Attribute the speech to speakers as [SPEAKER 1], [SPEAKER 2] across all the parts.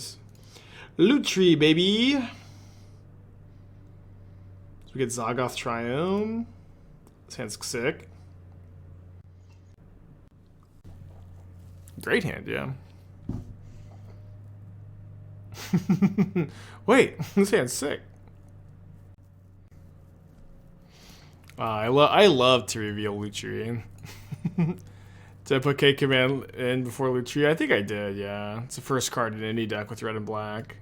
[SPEAKER 1] boys. Lutri, baby. So we get Zagoth Triome. This hand's sick. Great hand, yeah. Wait, this hand's sick. I love to reveal Lutri. Did I put K command in before Lutri? I think I did, yeah. It's the first card in any deck with red and black.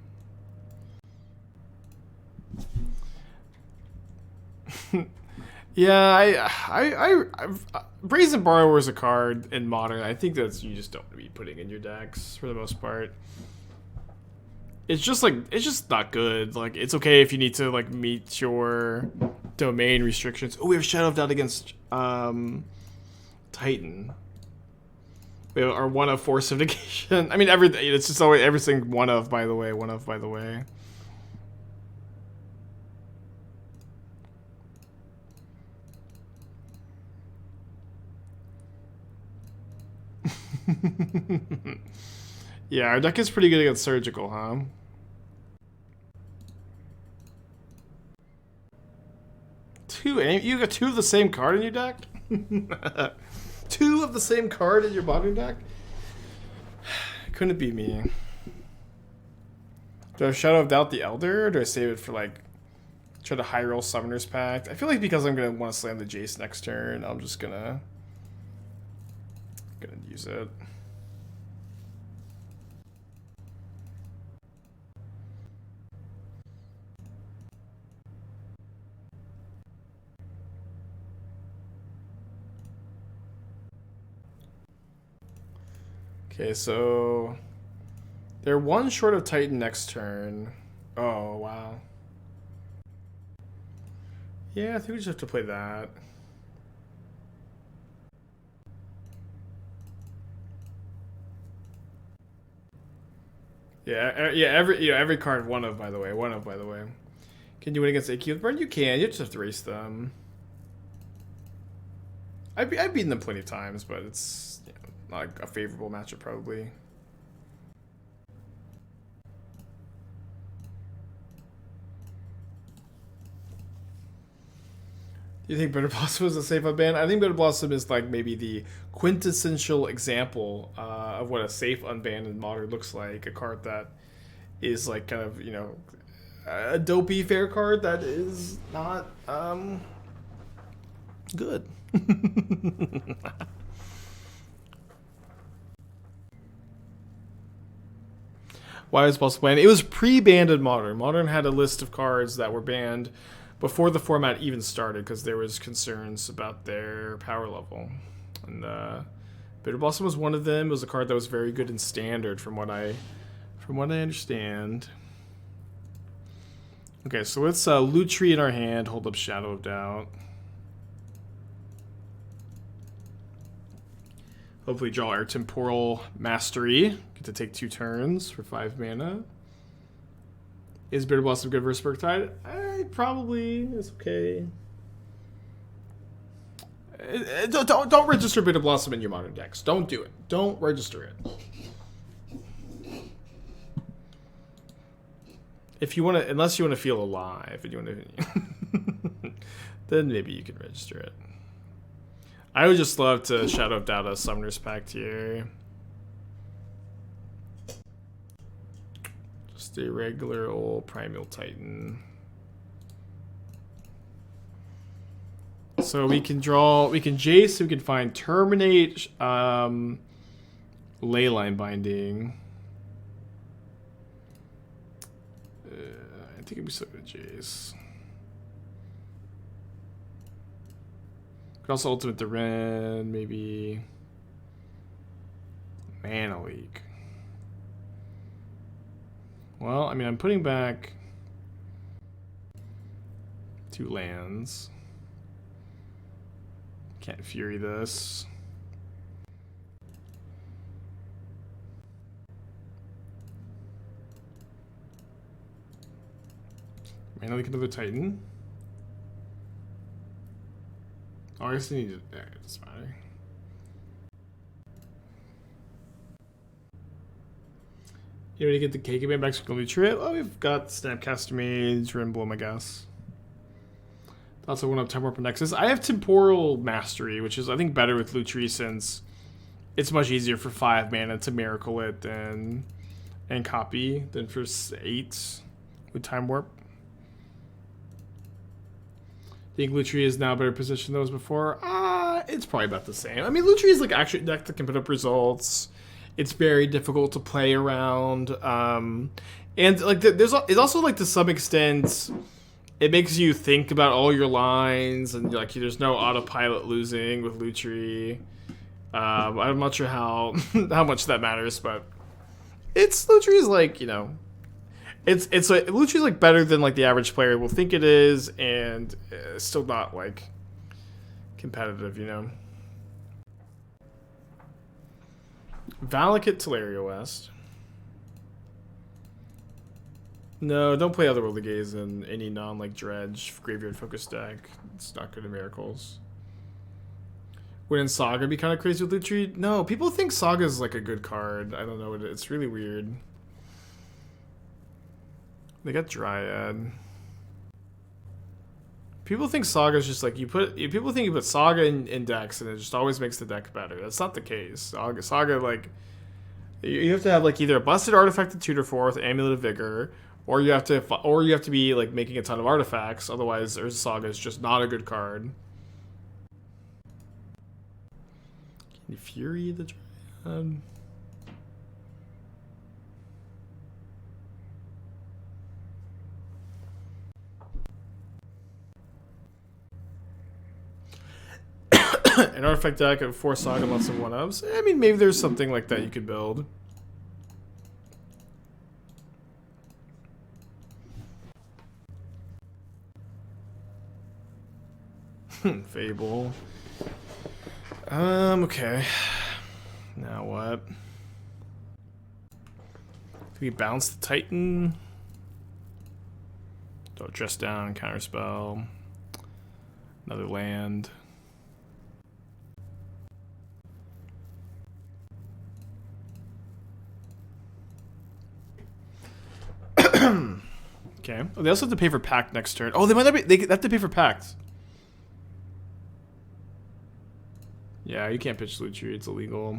[SPEAKER 1] Yeah, Brazen Borrower is a card in Modern. I think that's you just don't want to be putting in your decks for the most part. It's just not good. Like, it's okay if you need to like meet your domain restrictions. Oh, we have Shadow of Doubt against Titan. We have our one of Force of Negation. I mean, everything. It's just always everything one of. By the way, one of. By the way. Yeah, our deck is pretty good against Surgical, huh? You got two of the same card in your deck? Two of the same card in your modern deck? Couldn't it be me? Do I Shadow of Doubt the Elder, or do I save it for like try to high roll Summoner's Pact? I feel like because I'm gonna want to slam the Jace next turn, I'm just gonna use it. Okay, so they're one short of Titan next turn. Oh, wow. Yeah, I think we just have to play that. Yeah, every card one of, by the way. One of, by the way. Can you win against AQ with Burn? You can. You just have to race them. I've beaten them plenty of times, but it's not a favorable matchup, probably. You think Bitter Blossom is a safe unban? I think Bitter Blossom is like maybe the quintessential example of what a safe unban in Modern looks like. A card that is like kind of, a dopey fair card that is not good. Why was Blossom banned? It was pre-banned in Modern. Modern had a list of cards that were banned before the format even started because there was concerns about their power level. And Bitter Blossom was one of them. It was a card that was very good in Standard from what I understand. Okay, so let's Lutri in our hand, hold up Shadow of Doubt. Hopefully draw our Temporal Mastery. Get to take 2 turns for 5 mana. Is Bitter Blossom good versus Murktide? Probably. It's okay. Don't register Bitter Blossom in your Modern decks. Don't do it. Don't register it. If you want to, unless you want to feel alive and you want to, then maybe you can register it. I would just love to Shadow of Doubt a Summoner's Pact here. Just a regular old Primeval Titan. So we can Jace, we can find Terminate, Leyline Binding. I think it'd be so good, Jace. Could also Ultimate the Rend, maybe Mana Leak. Well, I mean, I'm putting back 2 lands. Can't Fury this. Mana Leak another Titan. Oh, I guess I need to. Yeah, it doesn't matter. You know, to get the cake and back to Lutri. Oh, we've got Snapcaster Mage, Rimblem, I guess. Also one of Temporal Nexus. I have Temporal Mastery, which is I think better with Lutri since it's much easier for 5 mana to miracle it and copy than for 8 with Time Warp. I think Lutri is now a better position than it was before. It's probably about the same. I mean, Lutri is like actually a deck that can put up results. It's very difficult to play around, and like it's also like to some extent, it makes you think about all your lines, and like there's no autopilot losing with Lutri. I'm not sure how how much that matters, but Lutri is like it's like Lutri's like better than like the average player will think it is, and still not like competitive, Valakut Teleria West. No, don't play Otherworldly Gaze in any non Dredge graveyard focused deck. It's not good at Miracles. Wouldn't Saga be kind of crazy with Lutri? No, people think Saga is like a good card. I don't know. It's really weird. They got Dryad. People think Saga is just like people think you put Saga in decks and it just always makes the deck better. That's not the case. Saga like you have to have like either a busted artifact to tutor for with Amulet of Vigor, or you have to be like making a ton of artifacts. Otherwise, Saga is just not a good card. Can you Fury the Dryad? An artifact deck of 4 Saga, lots of 1-ofs. I mean, maybe there's something like that you could build. Fable. Okay. Now what? Do we bounce the Titan? Don't dress down, counterspell. Another land. Okay. Oh, they also have to pay for Pact next turn. Oh, they might not be. They have to pay for Pact. Yeah, you can't pitch Lutri. It's illegal.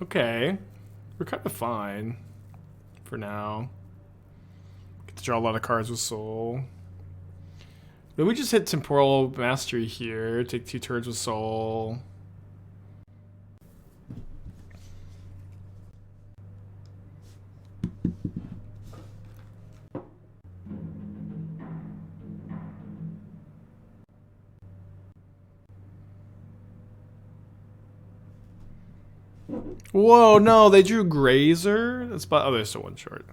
[SPEAKER 1] Okay. We're kind of fine for now. Get to draw a lot of cards with Soul. Then we just hit Temporal Mastery here. Take 2 turns with Soul. Whoa, no, they drew Grazer? That's about, oh, there's still 1 short.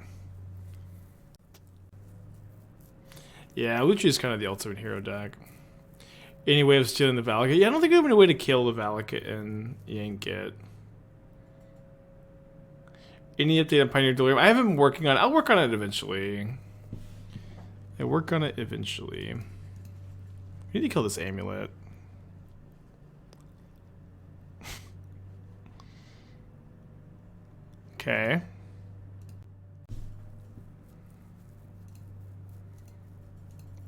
[SPEAKER 1] Yeah, Lutri is kind of the ultimate hero deck. Any way of stealing the Valakut? Yeah, I don't think we have any way to kill the Valakut and yank it. Any update on Pioneer Delirium? I haven't been working on it. I'll work on it eventually. We need to kill this amulet. Okay.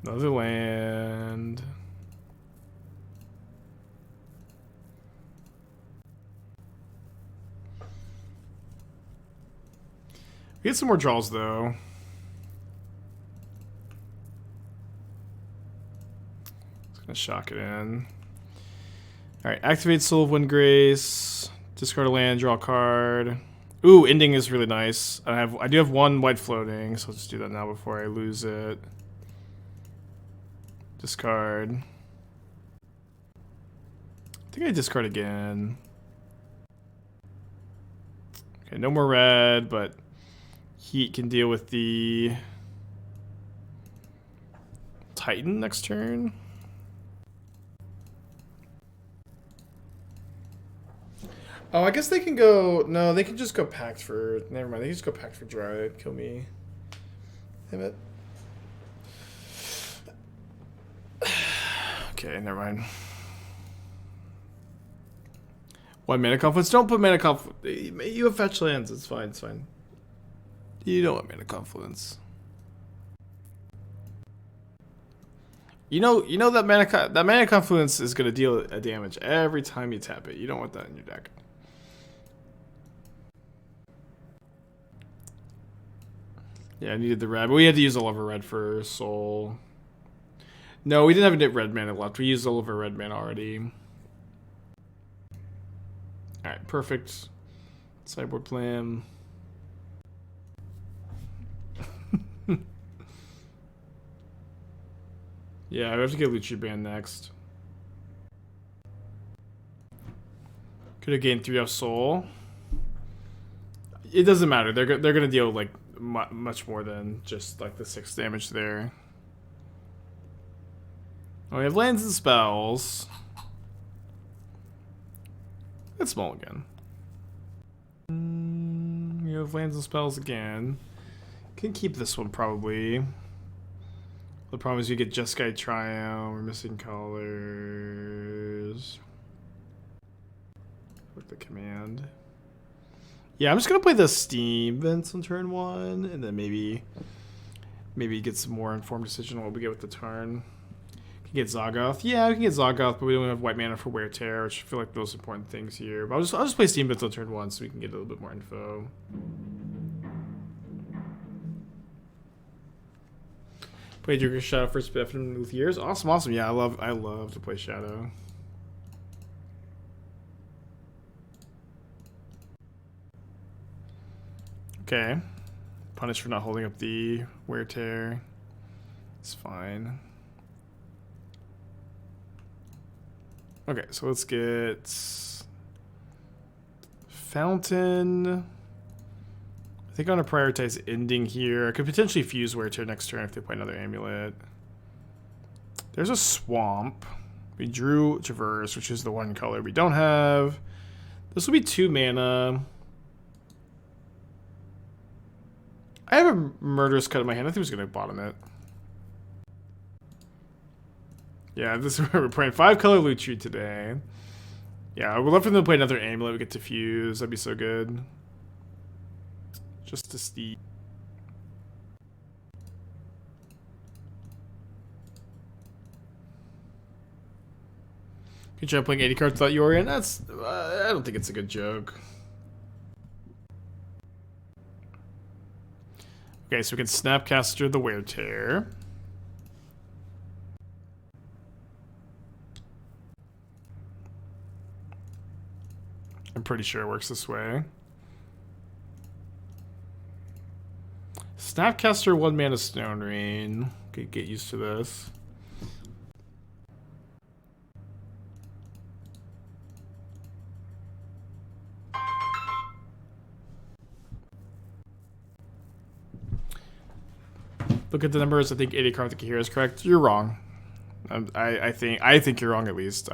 [SPEAKER 1] Another land. We get some more draws though. Just gonna shock it in. Alright, activate Soul of Windgrace. Discard a land, draw a card. Ooh, ending is really nice. I do have 1 white floating, so let's do that now before I lose it. Discard. I think I discard again. Okay, no more red, but Heat can deal with the Titan next turn. Oh, I guess they can go. No, they can just go packed for. Never mind. They can just go packed for Dryad. Kill me. Damn it. Okay, never mind. One mana confluence. Don't put mana confluence. You have fetch lands. It's fine. It's fine. You don't want mana confluence. You know that mana confluence is gonna deal a damage every time you tap it. You don't want that in your deck. Yeah, I needed the red, but we had to use all of our red for soul. No, we didn't have any red mana left. We used all of our red mana already. Alright, perfect. Sideboard plan. Yeah, we have to get Lutri banned next. Could have gained 3 off soul. It doesn't matter. They're gonna deal like much more than just like the 6 damage there. Oh, we have lands and spells. It's small again. You have lands and spells again. Can keep this one probably. The problem is you get Jeskai Triome. We're missing colors. With the command. Yeah, I'm just gonna play the Steam Vents on turn 1, and then maybe get some more informed decision on what we get with the turn. Can get Zagoth. Yeah, we can get Zagoth, but we don't have white mana for Wear Tear, which I feel like the most important things here. But I'll just play Steam Vents on turn 1 so we can get a little bit more info. Played your Shadow first afternoon with years. Awesome. Yeah, I love to play Shadow. Okay. Punished for not holding up the Wear Tear. It's fine. Okay, so let's get Fountain. I think I'm going to prioritize Ending here. I could potentially fuse Wear Tear next turn if they play another Amulet. There's a Swamp. We drew Traverse, which is the one color we don't have. This will be 2 mana. I have a Murderous Cut in my hand. I think I was going to bottom it. Yeah, this is where we're playing 5-color Lutri today. Yeah, I would love for them to play another Amulet. We get to fuse. That'd be so good. Just to steep. Can you try playing 80 cards without Yorion? That's I don't think it's a good joke. Okay, so we can Snapcaster the Wear Tear. I'm pretty sure it works this way. Snapcaster 1 mana Stone Rain. Okay, get used to this. Look at the numbers. I think 80 Karthik here is correct. You're wrong. I think you're wrong at least.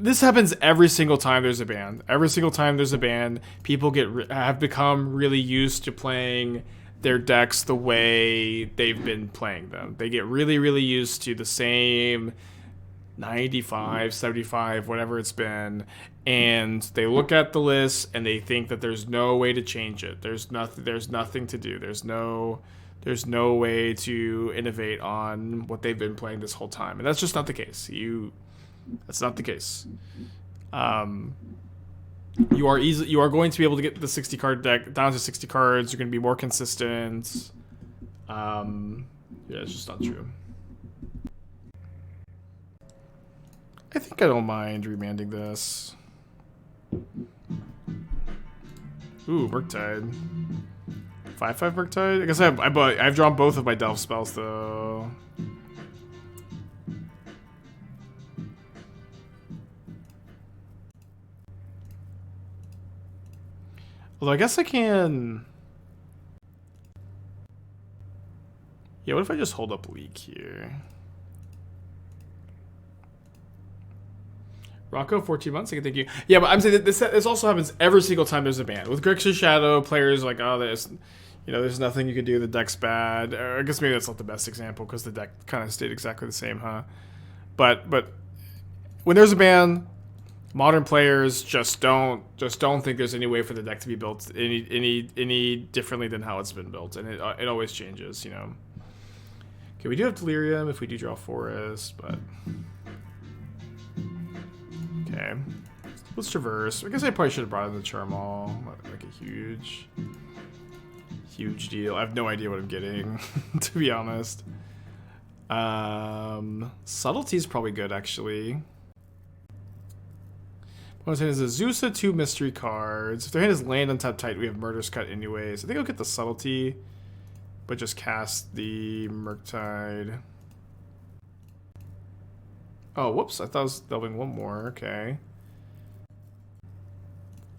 [SPEAKER 1] This happens every single time there's a ban. Every single time there's a ban, people have become really used to playing their decks the way they've been playing them. They get really, really used to the same 95, 75, whatever it's been, and they look at the list and they think that there's no way to change it. There's nothing to do. There's no way to innovate on what they've been playing this whole time. And that's just not the case. That's not the case. You are going to be able to get the 60 card deck down to 60 cards. You're going to be more consistent. Yeah, it's just not true. I think I don't mind remanding this. Ooh, Murktide. 5/5 Murktide? I guess I've drawn both of my Delve spells though. Although I guess I can. Yeah, what if I just hold up Leak here? Rocco, 14 months. I can thank you. Yeah, but I'm saying that this also happens every single time there's a ban. With Grixis Shadow, players are like, oh, there's nothing you can do. The deck's bad. I guess maybe that's not the best example because the deck kind of stayed exactly the same, huh? But when there's a ban, modern players just don't think there's any way for the deck to be built any differently than how it's been built, and it always changes, you know. Okay, we do have Delirium if we do draw Forest, but okay. Let's traverse. I guess I probably should have brought in the Charmal. Like a huge deal. I have no idea what I'm getting, to be honest. Subtlety is probably good, actually. Opponent's hand is a Zusa, 2 mystery cards. If their hand is land untapped tight, we have Murderous Cut anyways. I think I'll get the Subtlety, but just cast the Murktide. Oh, whoops. I thought I was delving one more. Okay.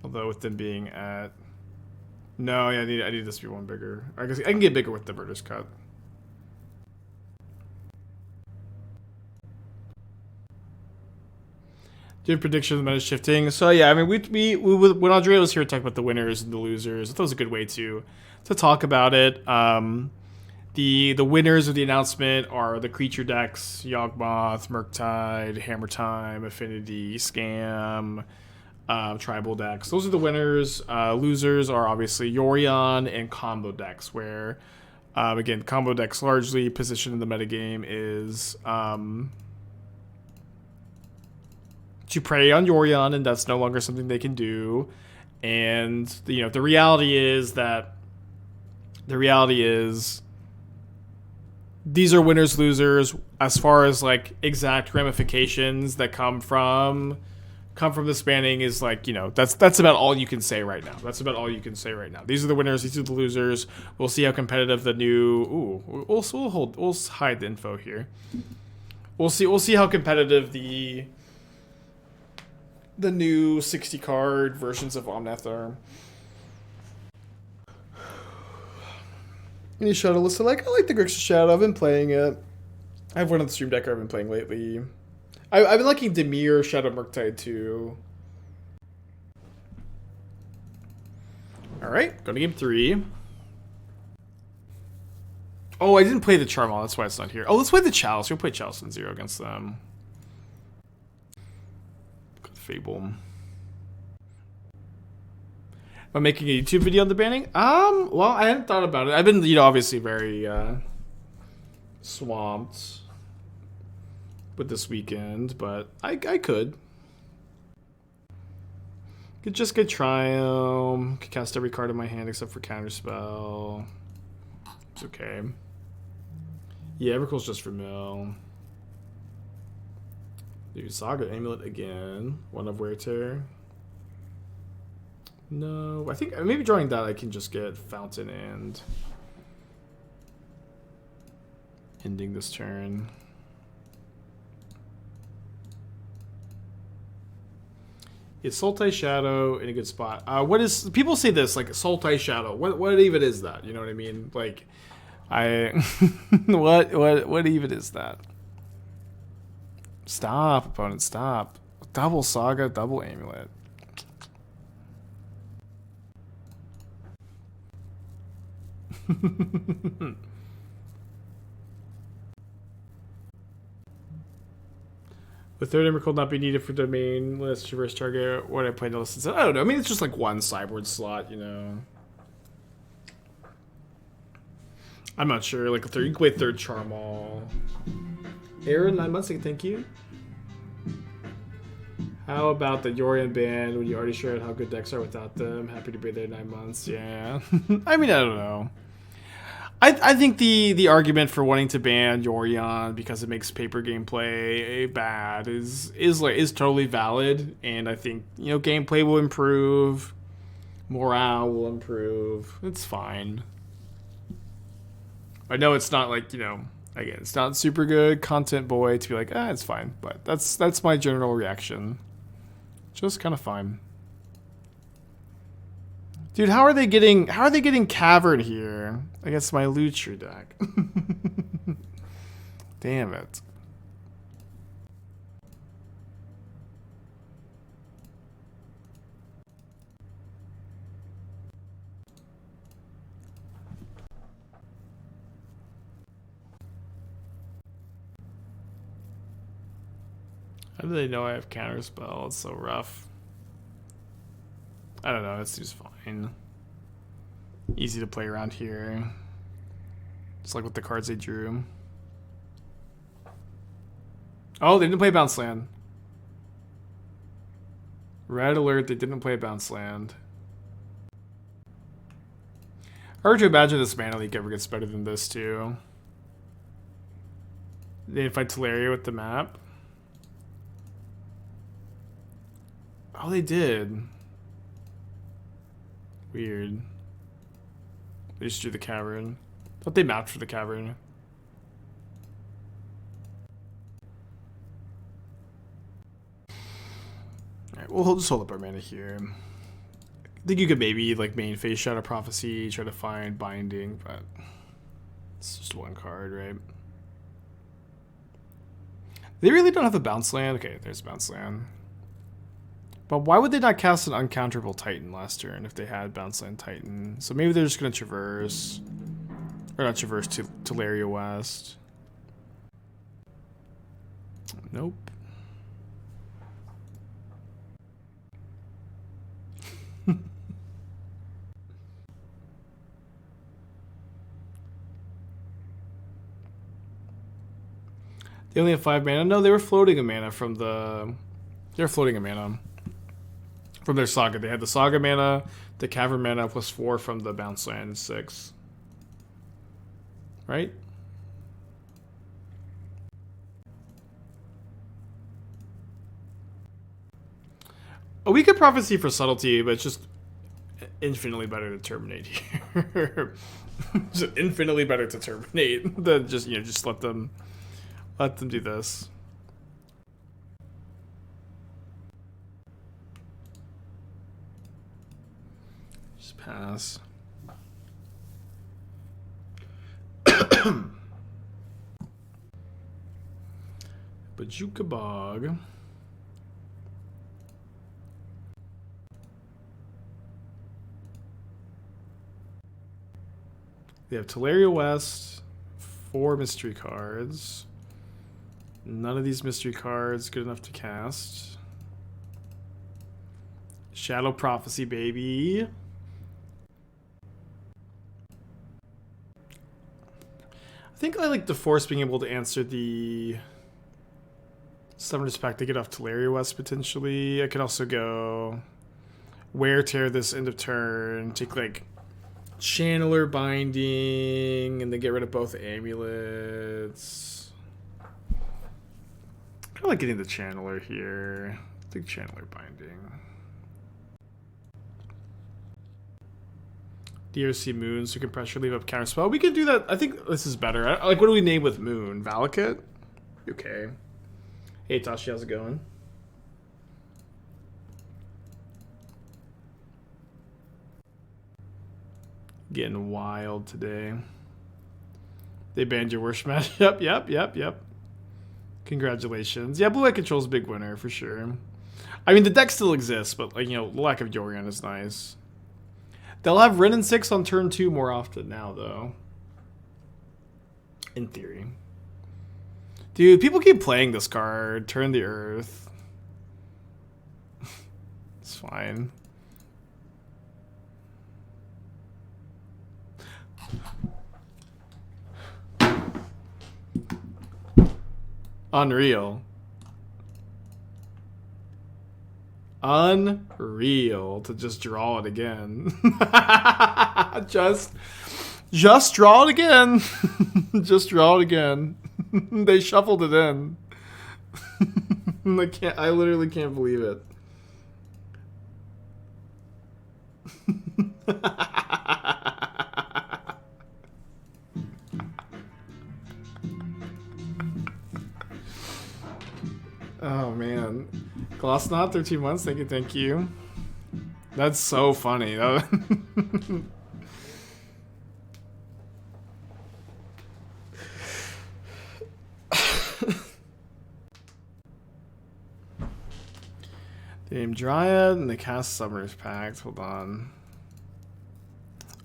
[SPEAKER 1] Although with them being at... No, yeah, I need this to be one bigger. I guess I can get bigger with the Murderous Cut. Do you have prediction of the meta shifting? So yeah, I mean, we when Andrea was here to talk about the winners and the losers, I thought it was a good way to talk about it. The winners of the announcement are the creature decks: Yawgmoth, Murktide, Hammer Time, Affinity, Scam, tribal decks. Those are the winners. Losers are obviously Yorion and combo decks, where again, combo decks largely position in the metagame is to prey on Yorion, and that's no longer something they can do. And the reality is these are winners, losers as far as like exact ramifications that come from this banning is like, that's about all you can say right now. These are the winners, these are the losers. We'll see how competitive the new we'll hide the info here. We'll see how competitive the new 60 card versions of Omnath are. Any Shadow list I like the Grixis Shadow. I've been playing it. I have one on the stream deck I've been playing lately. I've been liking Dimir, Shadow Murktide too. Alright, go to game 3. Oh, I didn't play the Charmal, that's why it's not here. Oh, let's play the Chalice. We'll play Chalice in 0 against them. Fable. Am I making a YouTube video on the banning? Well, I hadn't thought about it. I've been, obviously very swamped with this weekend, but I could. Could just get Triome. Could cast every card in my hand except for Counterspell. It's okay. Yeah, Evercool's just for mill. Do Saga Amulet again. One of Wear Tear. No, I think maybe drawing that I can just get Fountain and ending this turn. Is Sultai Shadow in a good spot? What is, people say this like Sultai Shadow? What even is that? You know what I mean? Like, what even is that? Stop, opponent, stop. Double Saga, double Amulet. The third Emrakul will not be needed for domain list, traverse target. What I played to list. I don't know. I mean, it's just like one sideboard slot, I'm not sure. Like a third, you can play third Charmal. Aaron, 9 months, thank you. How about the Yorion ban when you already shared how good decks are without them? Happy to be there 9 months. Yeah. I mean, I don't know. I think the argument for wanting to ban Yorion because it makes paper gameplay bad is totally valid, and I think gameplay will improve, morale will improve. It's fine. I know it's not like again, it's not super good content boy to be like it's fine, but that's my general reaction. Just kind of fine. Dude, how are they getting Cavern here against my Lutri deck? Damn it. How do they know I have Counterspell? It's so rough. I don't know, it seems fine. Easy to play around here. Just like with the cards they drew. Oh, they didn't play Bounce Land. Red alert, they didn't play Bounce Land. Hard to imagine this mana leak ever gets better than this too. They fight Teleria with the map. Oh, they did. Weird. They just drew the cavern. Thought they mapped for the cavern. Alright, we'll just hold up our mana here. I think you could maybe like main phase Shadow Prophecy, try to find Binding, but it's just one card, right? They really don't have a bounce land. Okay, there's bounce land. But why would they not cast an uncounterable Titan last turn if they had bounce land Titan? So maybe they're just gonna traverse, or not traverse to Teleria West. Nope. They only have 5 mana. No, they were floating a mana from the. They were floating a mana from their saga. They had the saga mana, the cavern mana plus 4 from the bounce land 6. Right? A Weakened Prophecy for subtlety, but it's just infinitely better to terminate here. Just infinitely better to terminate than just just let them do this. Just pass. Bajuka Bog. They have Teleria West, 4 mystery cards. None of these mystery cards good enough to cast. Shadow Prophecy, baby. I think I like the Force being able to answer the Summoner's Pact to get off Teleria West potentially. I could also go Wear Tear this end of turn, take like Channeler Binding, and then get rid of both amulets. I like getting the Channeler here. I think Channeler Binding. DRC Moon, so we can pressure leave up Counterspell. We can do that. I think this is better. Like, what do we name with Moon? Valakut? Okay. Hey, Tashi, how's it going? Getting wild today. They banned your worst match. Yep. Congratulations. Yeah, Blue Eye Control's a big winner for sure. I mean, the deck still exists, but like, the lack of Yorion is nice. They'll have Ren and 6 on turn 2 more often now, though. In theory. Dude, people keep playing this card. Turn the Earth. It's fine. Unreal. Unreal to just draw it again. just draw it again. Just draw it again. They shuffled it in. I literally can't believe it. Oh man. Glossnot, 13 months, thank you. That's so funny. They name Dryad and they cast Summoner's Pact. Hold on.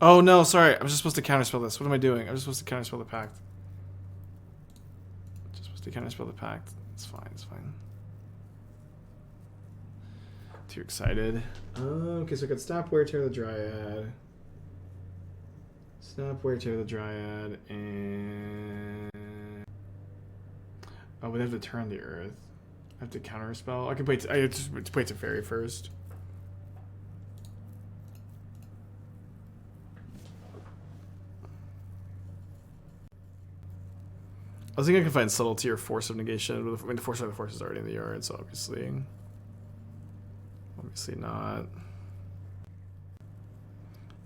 [SPEAKER 1] Oh no, sorry. I'm just supposed to counterspell this. What am I doing? I'm just supposed to counterspell the pact. Just supposed to counterspell the pact. It's fine, it's fine. Too excited. Okay, so I got Snap, Wear, Tear the Dryad. Snap, Wear, Tear the Dryad, and... Oh, but I have to turn the Earth. I have to counterspell. I can play. I have to play Teferi first. I was thinking I could find Subtlety or Force of Negation. But I mean, the Force of the Force is already in the yard, so obviously not.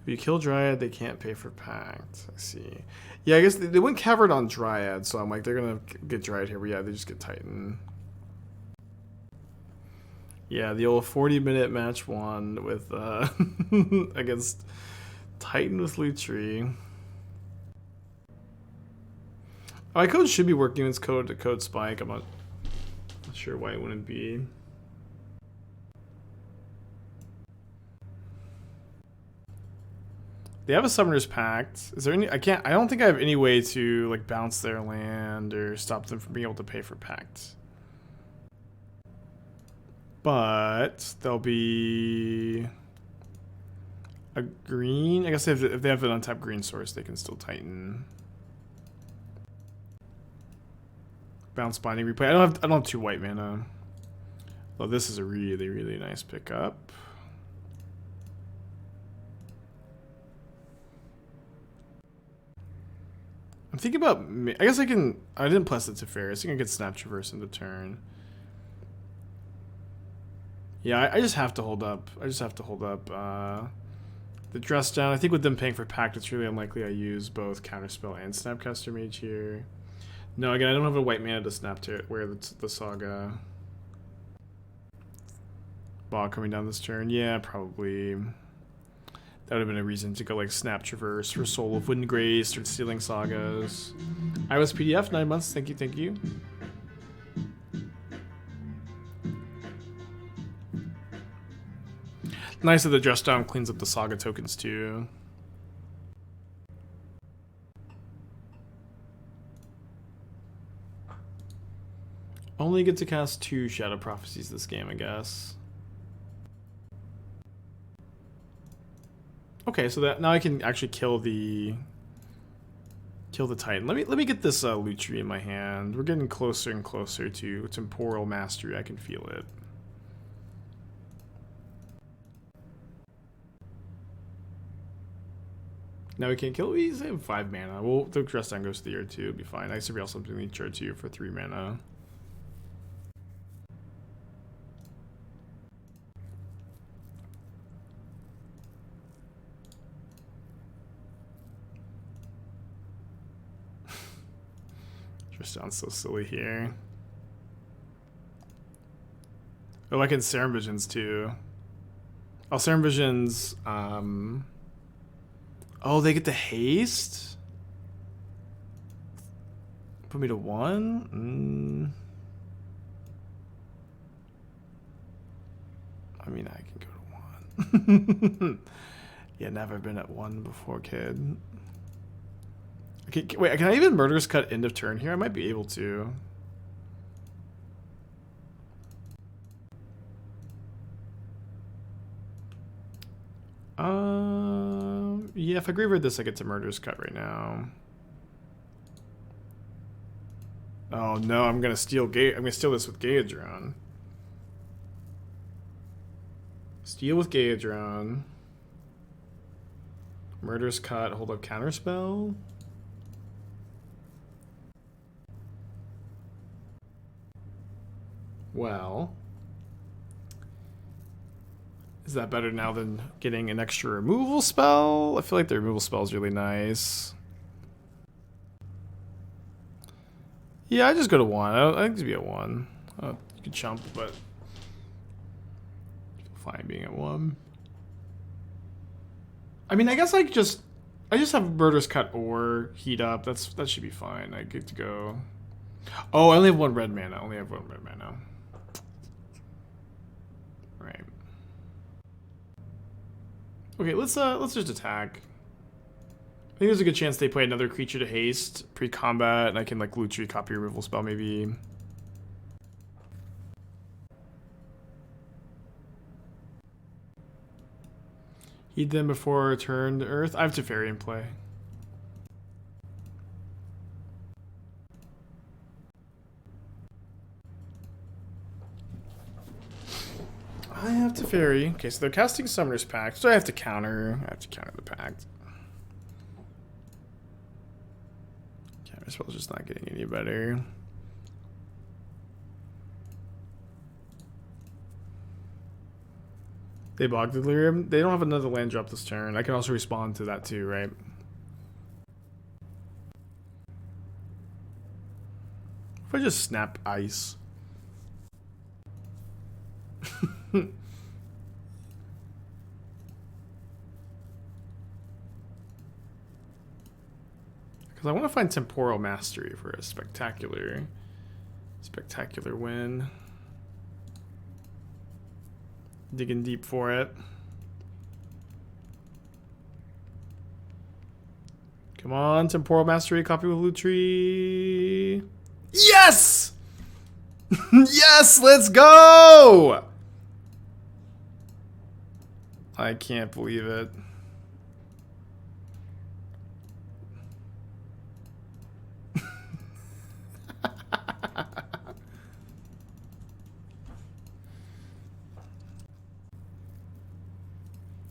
[SPEAKER 1] If you kill Dryad, they can't pay for Pact. I see. Yeah, I guess they went Cavern on Dryad, so I'm like, they're gonna get Dryad here, but yeah, they just get Titan. Yeah, the old 40-minute match 1 with against Titan with Lutri. My code should be working. It's code to code Spike. I'm not sure why it wouldn't be. They have a Summoner's Pact. Is there any? I don't think I have any way to like bounce their land or stop them from being able to pay for Pact. But there'll be a green. I guess if they have an untapped green source, they can still Titan. Bounce Binding Replay. I don't have 2 white mana. Well, this is a really, really nice pickup. I'm thinking about. I guess I can. I didn't plus it to fair. I think I could Snap Traverse into turn. Yeah, I just have to hold up. The Dress Down. I think with them paying for Pact, it's really unlikely I use both Counterspell and Snapcaster Mage here. No, again, I don't have a white mana to snap to it. Where the Saga. Ball coming down this turn. Yeah, probably. That would have been a reason to go like Snap Traverse for Soul of Windgrace, start stealing Sagas. iOS PDF, 9 months. Thank you, thank you. Nice that the Dress Down cleans up the Saga tokens too. Only get to cast 2 Shadow Prophecies this game, I guess. Okay, so that now I can actually kill the Titan. Let me get this Lutri in my hand. We're getting closer and closer to Temporal Mastery. I can feel it. Now we can't kill. We have 5 mana. Well, the Dress Down goes to the yard too. It'll be fine. I should also something to yard 2 for 3 mana. Just sounds so silly here. Oh, I can Serum Visions too. Oh, Serum Visions. Oh, they get the haste? Put me to 1? I mean, I can go to 1. Yeah, never been at 1 before, kid. Okay, wait, can I even Murderous Cut end of turn here? I might be able to. Yeah, if I Graveyard this, I get to Murderous Cut right now. Oh no, I'm gonna steal this with Gaedron. Steal with Gaedron. Murderous Cut, hold up Counterspell. Well, is that better now than getting an extra removal spell? I feel like the removal spell is really nice. Yeah, I just go to 1. I think to be at 1. You can chump, but fine being at 1. I mean, I guess I just have Murderous Cut or Heat Up. That should be fine. I get to go. Oh, I only have 1 red mana. I only have 1 red mana. Right. Okay, let's just attack. I think there's a good chance they play another creature to haste pre-combat, and I can like Lutri copy removal spell maybe. Eat them before return to Earth. I have Teferi in play. I have Teferi. Okay, so they're casting Summoner's Pact. So I have to counter. I have to counter the Pact. Counterspell's just not getting any better. They block Delirium. They don't have another land drop this turn. I can also respond to that too, right? If I just snap Ice. Because I want to find Temporal Mastery for a spectacular win. Digging deep for it. Come on, Temporal Mastery, copy with Lutri. Yes! Yes, let's go! I can't believe it.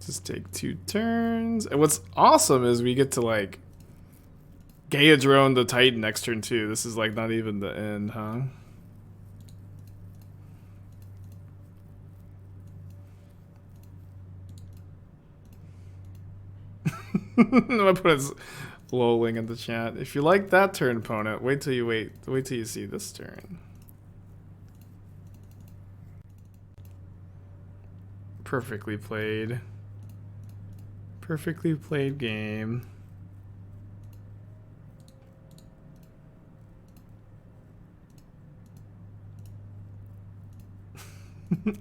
[SPEAKER 1] Just take 2 turns. And what's awesome is we get to like Gaia Drone the Titan next turn too. This is like not even the end, huh? I'm gonna put his lolling in the chat. If you like that turn, opponent, wait till you see this turn. Perfectly played. Perfectly played game.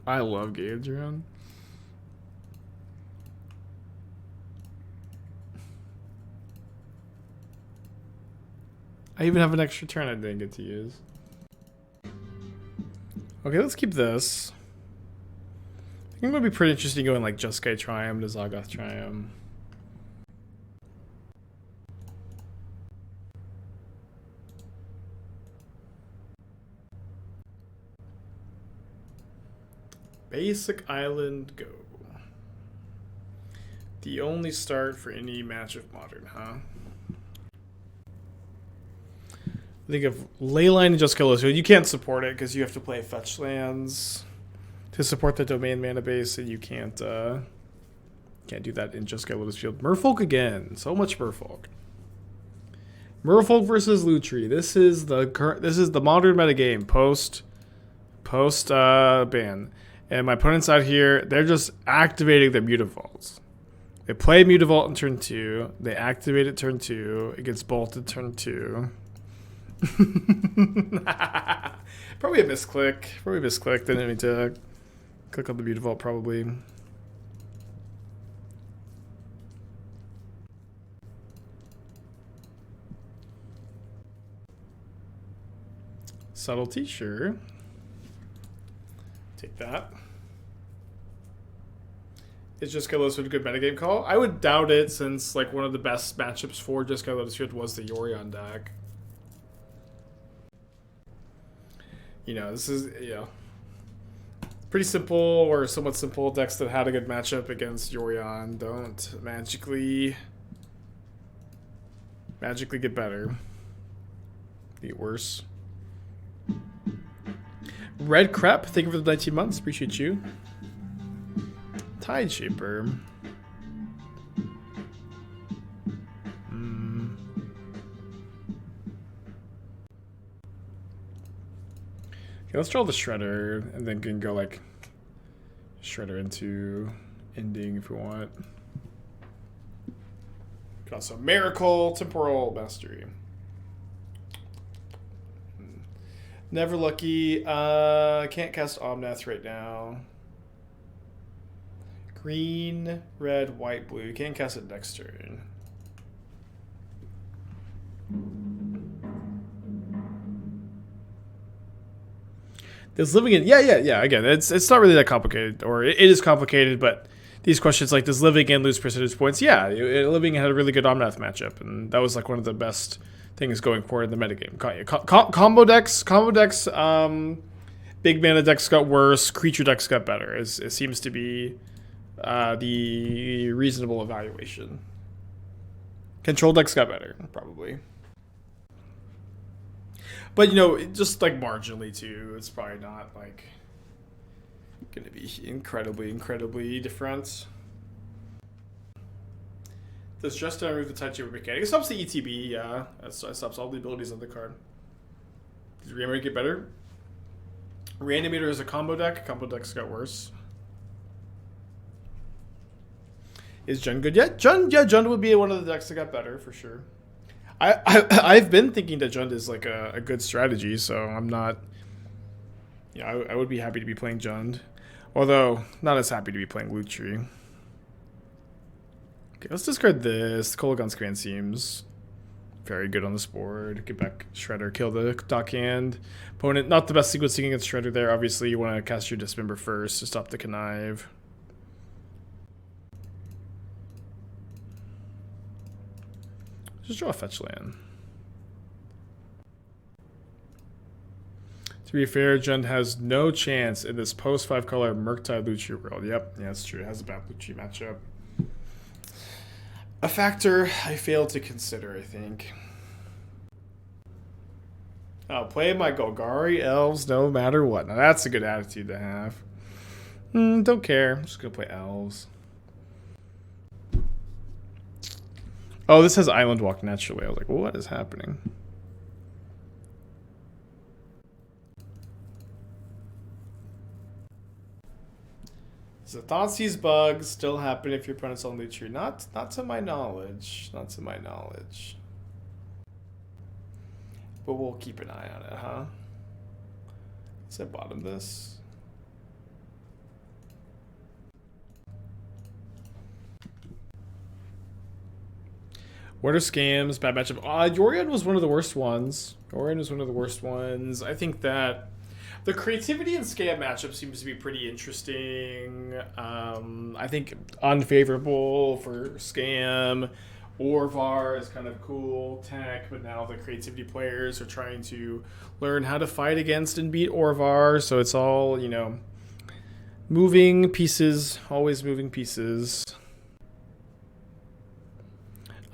[SPEAKER 1] I love Gaia Drone. I even have an extra turn I didn't get to use. Okay, let's keep this. I think it would be pretty interesting going like Jeskai Triome to Zagoth Triome. Basic Island Go. The only start for any match of Modern, huh? I think of Leyline and Jeskai, so you can't support it because you have to play fetch lands to support the domain mana base, and you can't do that in Jeskai Lotus Field. Merfolk again, so much Merfolk. Merfolk versus Lutri. This is the modern metagame post ban. And my opponents out here, they're just activating their Mutavaults. They play Mutavault in turn 2. They activate it turn 2. It gets bolted turn 2. Probably a misclick. Didn't mean to click on the Mutavault, probably. Subtlety, sure. Take that. Is Jeskai Lotus Field a good metagame call? I would doubt it, since like one of the best matchups for Jeskai Lotus Field was the Yorion deck. You know, this is, pretty simple or somewhat simple decks that had a good matchup against Yorion don't magically get better. Get worse. Red Crep, thank you for the 19 months. Appreciate you. Tide Shaper. Okay, let's draw the Shredder, and then can go like Shredder into Ending if we want. Could also Miracle, Temporal Mastery. Never Lucky. Can't cast Omnath right now. Green, red, white, blue. Can't cast it next turn. There's living in, yeah. Again, it's not really that complicated, or it is complicated, but these questions like, does Living End lose percentage points? Yeah, Living had a really good Omnath matchup, and that was like one of the best things going forward in the metagame. Combo decks, big mana decks got worse, creature decks got better. It seems to be the reasonable evaluation. Control decks got better, probably. But, you know, just like marginally too. It's probably not like going to be incredibly different. Does just remove the touch over mechanic? It stops the ETB, yeah. That stops all the abilities on the card. Does Reanimator get better? Reanimator is a combo deck. Combo decks got worse. Is Jund good yet? Jund would be one of the decks that got better for sure. I've been thinking that Jund is like a good strategy, so I'm not. Yeah, I would be happy to be playing Jund, although not as happy to be playing Lutri. Okay, let's discard this. Kolaghan's Command seems very good on this board. Get back Shredder, kill the Dockhand. Opponent, not the best sequencing against Shredder there. Obviously, you want to cast your Dismember first to stop the Connive. Just draw a fetch land. To be fair, Jund has no chance in this post 5-color Murktide Lutri world. Yep, yeah, that's true. It has a bad Lutri matchup. A factor I failed to consider, I think. I'll play my Golgari elves no matter what. Now that's a good attitude to have. Don't care. I'm just going to play elves. Oh, this has Island Walk naturally. I was like, what is happening? So Thoughtseize bugs still happen if your opponent's on Lutri. Not to my knowledge. Not to my knowledge. But we'll keep an eye on it, huh? Let's bottom this. What are scams? Bad matchup. Yorion was one of the worst ones. I think that the creativity in scam matchup seems to be pretty interesting. I think unfavorable for scam. Orvar is kind of cool tech, but now the creativity players are trying to learn how to fight against and beat Orvar. So it's all, you know, moving pieces, always moving pieces.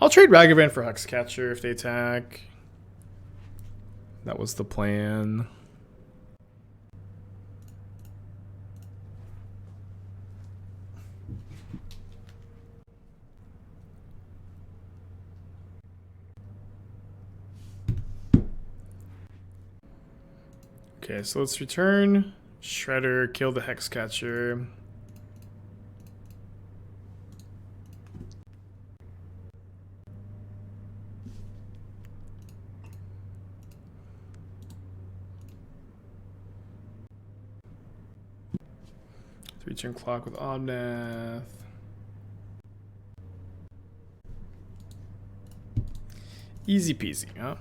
[SPEAKER 1] I'll trade Ragavan for Hexcatcher if they attack. That was the plan. Okay, so let's return Shredder, kill the Hexcatcher. Return clock with Omnath. Easy peasy, huh?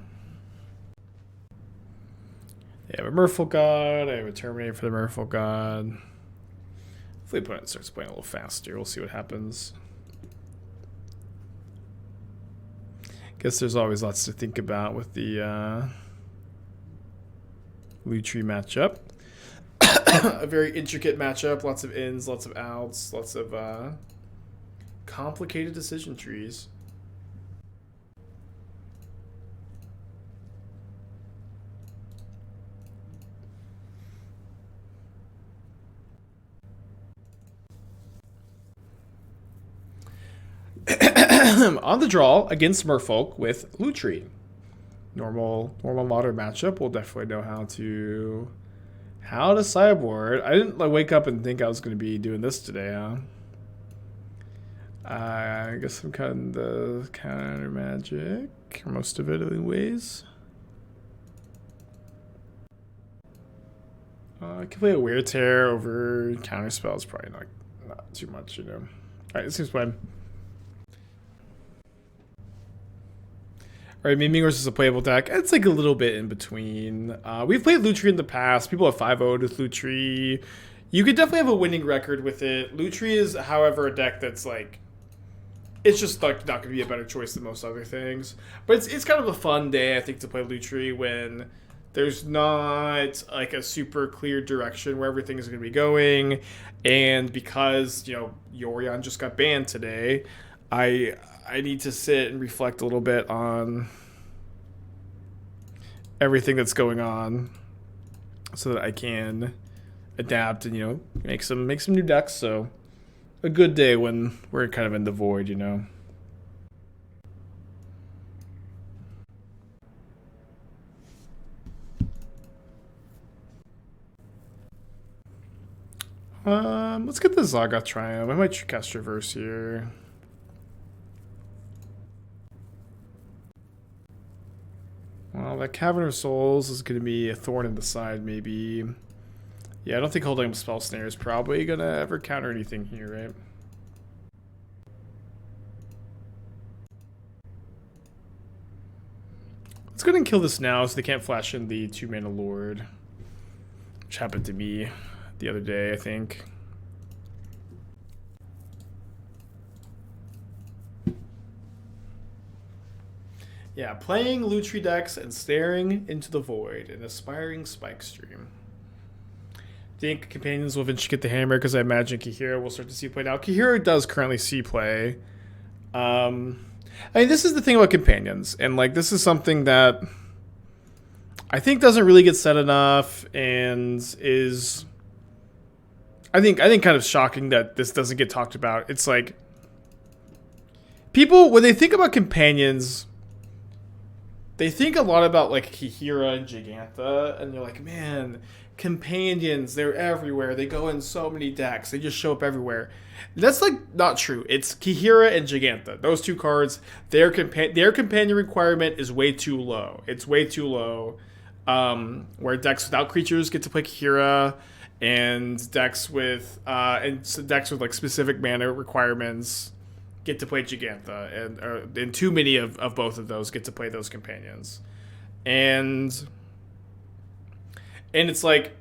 [SPEAKER 1] They have a Merfolk God. I have a Terminate for the Merfolk God. Hopefully the opponent starts playing a little faster. We'll see what happens. Guess there's always lots to think about with the Lutri matchup. A very intricate matchup, lots of ins, lots of outs, lots of complicated decision trees. On the draw against Merfolk with Lutri. Normal modern matchup. We'll definitely know how to sideboard. I didn't wake up and think I was going to be doing this today, huh? I guess I'm cutting the counter magic. Most of it anyways. I can play a Weird Tear over Counterspell. It's probably not too much, you know. Alright, this seems fine. Alright, Miming versus a playable deck. It's like a little bit in between. We've played Lutri in the past. People have 5-0'd with Lutri. You could definitely have a winning record with it. Lutri is, however, a deck that's like, it's just like not going to be a better choice than most other things. But it's kind of a fun day, I think, to play Lutri when there's not like a super clear direction where everything is going to be going, and because Yorion just got banned today, I need to sit and reflect a little bit on everything that's going on, so that I can adapt and make some new decks. So a good day when we're kind of in the void. Let's get the Zagoth Triome. I might cast Reverse here. Well, that Cavern of Souls is going to be a thorn in the side, maybe. Yeah, I don't think holding Spell Snare is probably going to ever counter anything here, right? Let's go ahead and kill this now so they can't flash in the 2-mana Lord, which happened to me the other day, I think. Yeah, playing Lutri decks and staring into the void, an aspiring spike stream. Think companions will eventually get the hammer because I imagine Kihira will start to see play now. Kihira does currently see play. I mean, this is the thing about companions, and like this is something that I think doesn't really get said enough, and is I think kind of shocking that this doesn't get talked about. It's like people, when they think about companions, they think a lot about like Kihira and Gigantha, and they're like, man, companions, they're everywhere. They go in so many decks. They just show up everywhere. That's like not true. It's Kihira and Gigantha. Those two cards, their companion requirement is way too low. It's way too low. Where decks without creatures get to play Kihira, and decks with like specific mana requirements get to play Gigantha, and too many of both of those get to play those companions. And it's like,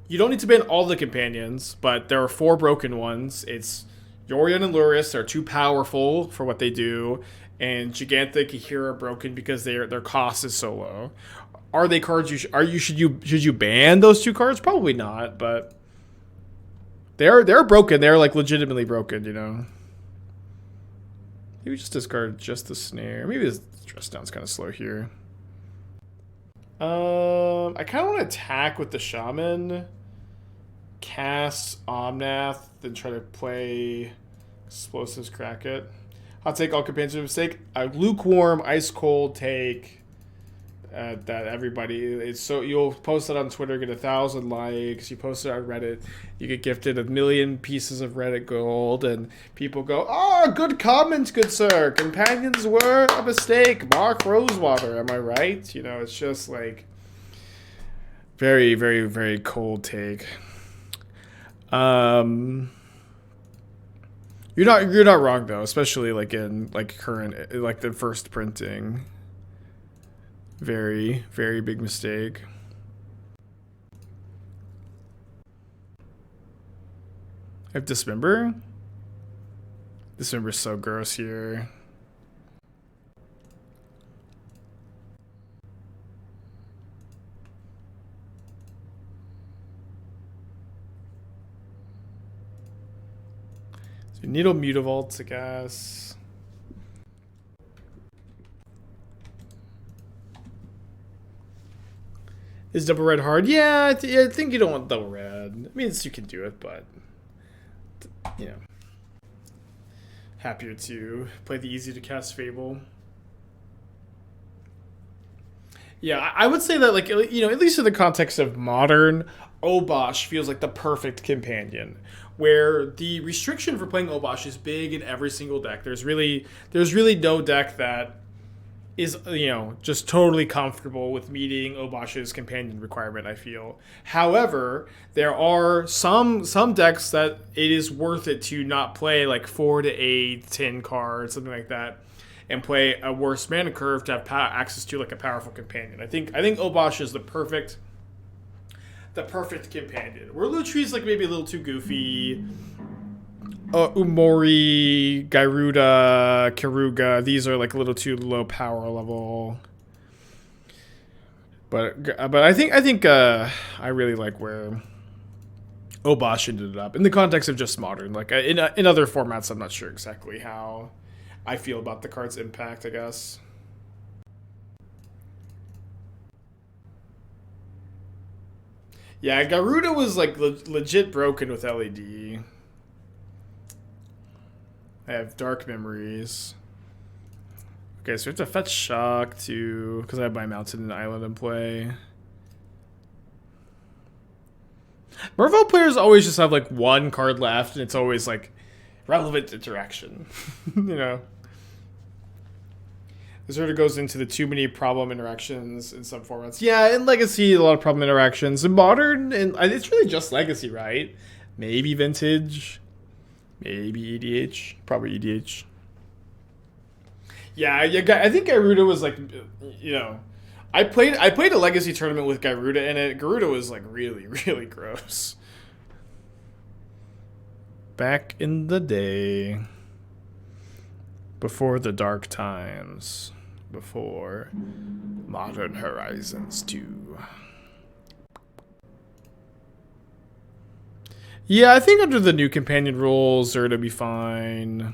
[SPEAKER 1] you don't need to ban all the companions, but there are 4 broken ones. It's Yorion and Luris are too powerful for what they do, and Gigantha, Kihira are broken because their cost is so low. Are they cards should you ban those 2 cards? Probably not, but they're broken. They're like legitimately broken, Maybe just discard just the snare. Maybe this dress down's kind of slow here. I kind of want to attack with the Shaman, cast Omnath, then try to play Explosives, crack it. Hot take, all companions are a mistake. A lukewarm, ice cold take that everybody is. So you'll post it on Twitter, get 1,000 likes. You post it on Reddit, you get gifted 1 million pieces of Reddit gold, and people go, "Oh, good comment, good sir. Companions were a mistake. Mark Rosewater, am I right?" It's just like very, very, very cold take. You're not wrong though, especially like in like current, like the first printing. Very, very big mistake. I have Dismember. Dismember's so gross here. So Needle Mutavault, I guess. Is double red hard? Yeah, I think you don't want double red. I mean, you can do it, but happier to play the easy to cast Fable. Yeah, I would say that, like, at least in the context of modern, Obosh feels like the perfect companion, where the restriction for playing Obosh is big in every single deck. There's really no deck that is just totally comfortable with meeting Obosh's companion requirement, I feel. However, there are some decks that it is worth it to not play like 4 to 8, 10 cards, something like that, and play a worse mana curve to have access to like a powerful companion. I think Obosh is the perfect the perfect companion. Where Lutri's like maybe a little too goofy. Umori, Gyruda, Kiruga, these are like a little too low power level. But I think I really like where Obosh ended up in the context of just modern. Like in other formats, I'm not sure exactly how I feel about the card's impact, I guess. Yeah, Garuda was like legit broken with LED. I have dark memories. Okay, so we have to fetch Shock to, because I have my Mountain and Island in play. Merfolk players always just have like one card left, and it's always like relevant interaction. You know? This sort of goes into the too many problem interactions in some formats. Yeah, in Legacy, a lot of problem interactions. In Modern, and it's really just Legacy, right? Maybe Vintage. Maybe EDH. Probably EDH. Yeah, I think Garuda was like, you know, I played a Legacy tournament with Garuda in it. Garuda was like really, really gross. Back in the day. Before the dark times. Before Modern Horizons 2. Yeah, I think under the new companion rules, Zerda would be fine.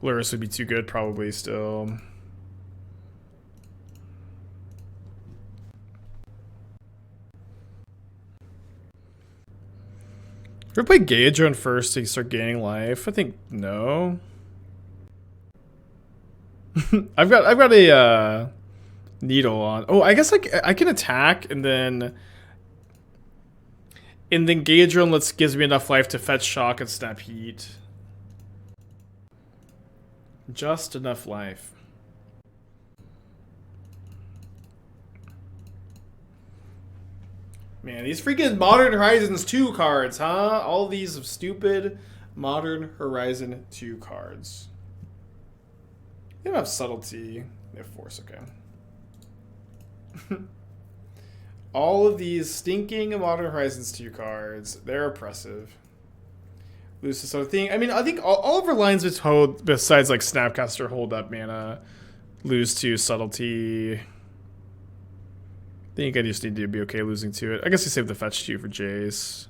[SPEAKER 1] Lurrus would be too good, probably, still. Ever play Gaedron first to start gaining life? I think no. I've got a needle on. Oh, I guess I can attack and then Gaedron gives me enough life to fetch Shock and Snap Heat. Just enough life. Man, these freaking Modern Horizons 2 cards, huh? All these stupid Modern Horizon 2 cards. They don't have Subtlety. They have Force, okay. All of these stinking Modern Horizons 2 cards, they're oppressive. Lose this other thing. I mean, I think all of our lines besides like Snapcaster hold up mana. Lose to Subtlety. I think I just need to be okay losing to it. I guess I save the fetch 2 for Jace.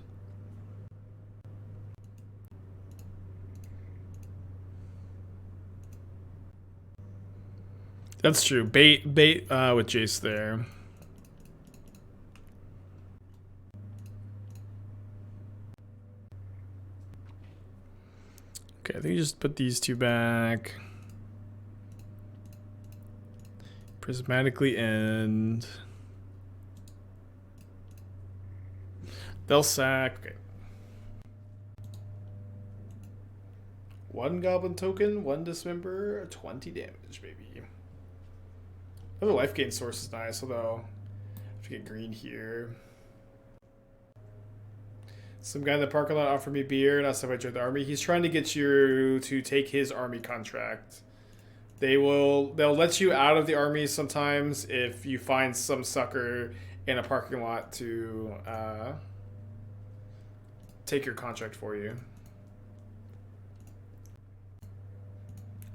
[SPEAKER 1] That's true. Bait with Jace there. Okay, I think you just put these two back. Prismatically end. They'll sack. Okay. One goblin token, one dismember, 20 damage, baby. Another life gain source is nice, although I have to get green here. Some guy in the parking lot offered me beer and asked if I joined the army. He's trying to get you to take his army contract. They'll let you out of the army sometimes if you find some sucker in a parking lot to take your contract for you.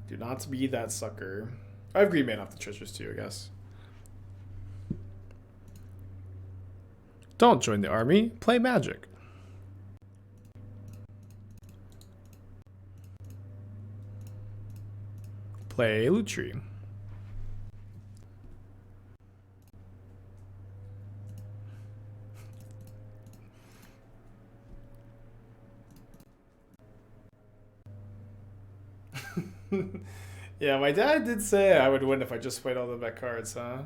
[SPEAKER 1] Do not be that sucker. I have green man off the treasures too, I guess. Don't join the army. Play Magic. Play Lutri. Yeah, my dad did say I would win if I just played all the vet cards, huh? I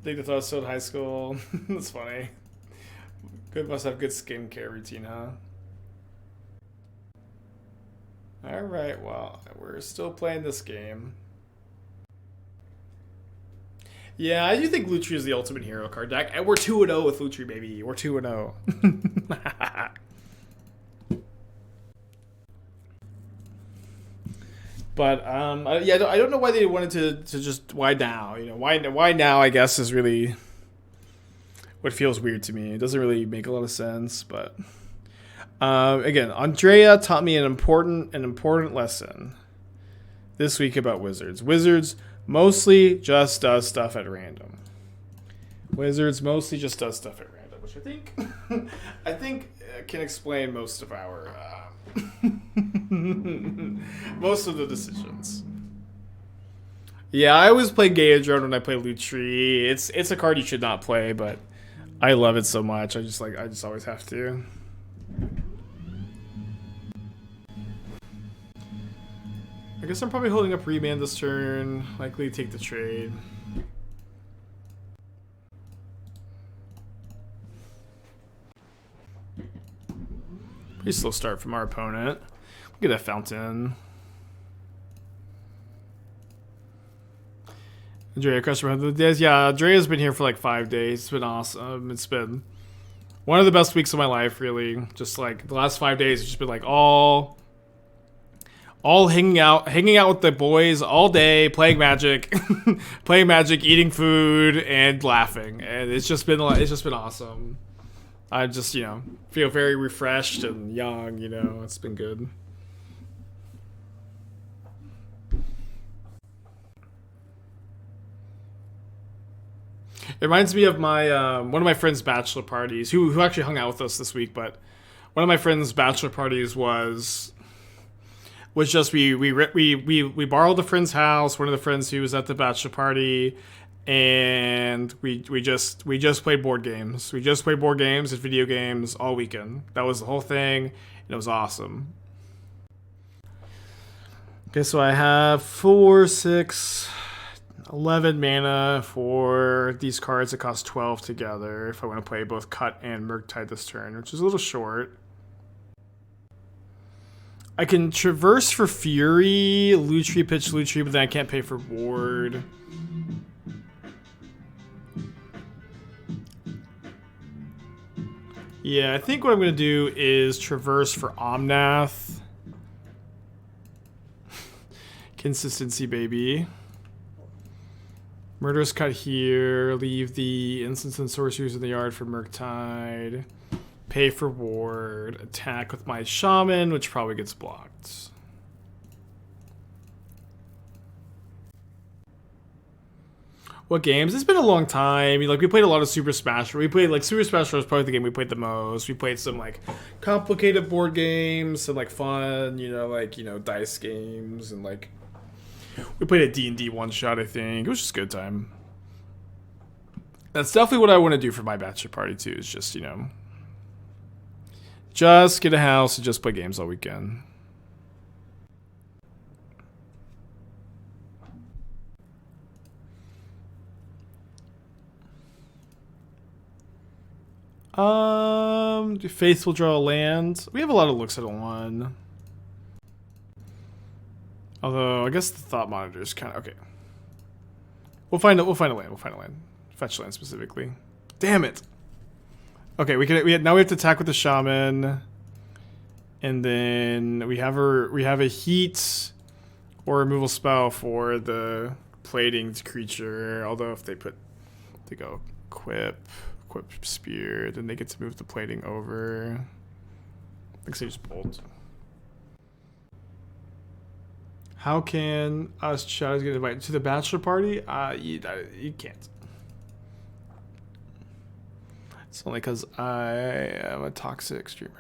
[SPEAKER 1] think that's what I was still in high school. That's funny. Good, must have good skincare routine, huh? Alright, well, we're still playing this game. Yeah, I do think Lutri is the ultimate hero card deck. And we're 2-0 with Lutri, baby. We're 2-0. But yeah, I don't know why they wanted to just why now. You know, why now? I guess is really what feels weird to me. It doesn't really make a lot of sense, but again, Andrea taught me an important lesson this week about Wizards. Wizards mostly just does stuff at random. Wizards mostly just does stuff at random, which I think can explain most of our most of the decisions. Yeah, I always play Gaedron when I play Lutri. It's a card you should not play, but I love it so much. I just always have to. I guess I'm probably holding up Remand this turn. Likely take the trade. Pretty slow start from our opponent. We'll get a Fountain. Andrea, customer of the days. Yeah, Andrea's been here for like 5 days. It's been awesome. It's been one of the best weeks of my life, really. Just like the last 5 days, it's just been like all hanging out with the boys all day, playing Magic, eating food, and laughing, and it's just been awesome. I just feel very refreshed and young. It's been good. It reminds me of my one of my friends' bachelor parties, who actually hung out with us this week. But one of my friends' bachelor parties was just we borrowed a friend's house, one of the friends who was at the bachelor party, and we just played board games. We just played board games and video games all weekend. That was the whole thing, and it was awesome. Okay, so I have 4, 6, 11 mana for these cards that cost 12 together if I want to play both Cut and Murktide this turn, which is a little short. I can Traverse for Fury, Lutri, pitch Lutri, but then I can't pay for Ward. Yeah, I think what I'm going to do is Traverse for Omnath. Consistency, baby. Murderous Cut here. Leave the instants and sorceries in the yard for Murktide. Pay for Ward. Attack with my Shaman, which probably gets blocked. What games? It's been a long time. We played a lot of Super Smash. Super Smash was probably the game we played the most. We played some complicated board games, some fun, dice games, and we played a D&D one shot. I think it was just a good time. That's definitely what I want to do for my bachelor party too. Is just just get a house and just play games all weekend. Do Faith will draw a land? We have a lot of looks at a 1. Although I guess the Thought Monitor is kind of okay. We'll find a land. Fetch land specifically. Damn it. Okay, now we have to attack with the Shaman, and then we have a Heat or removal spell for the plating creature. Although if they go equip Spear, then they get to move the plating over. I think they just bolt. How can us shadows get invited to the bachelor party? You can't. It's only because I am a toxic streamer.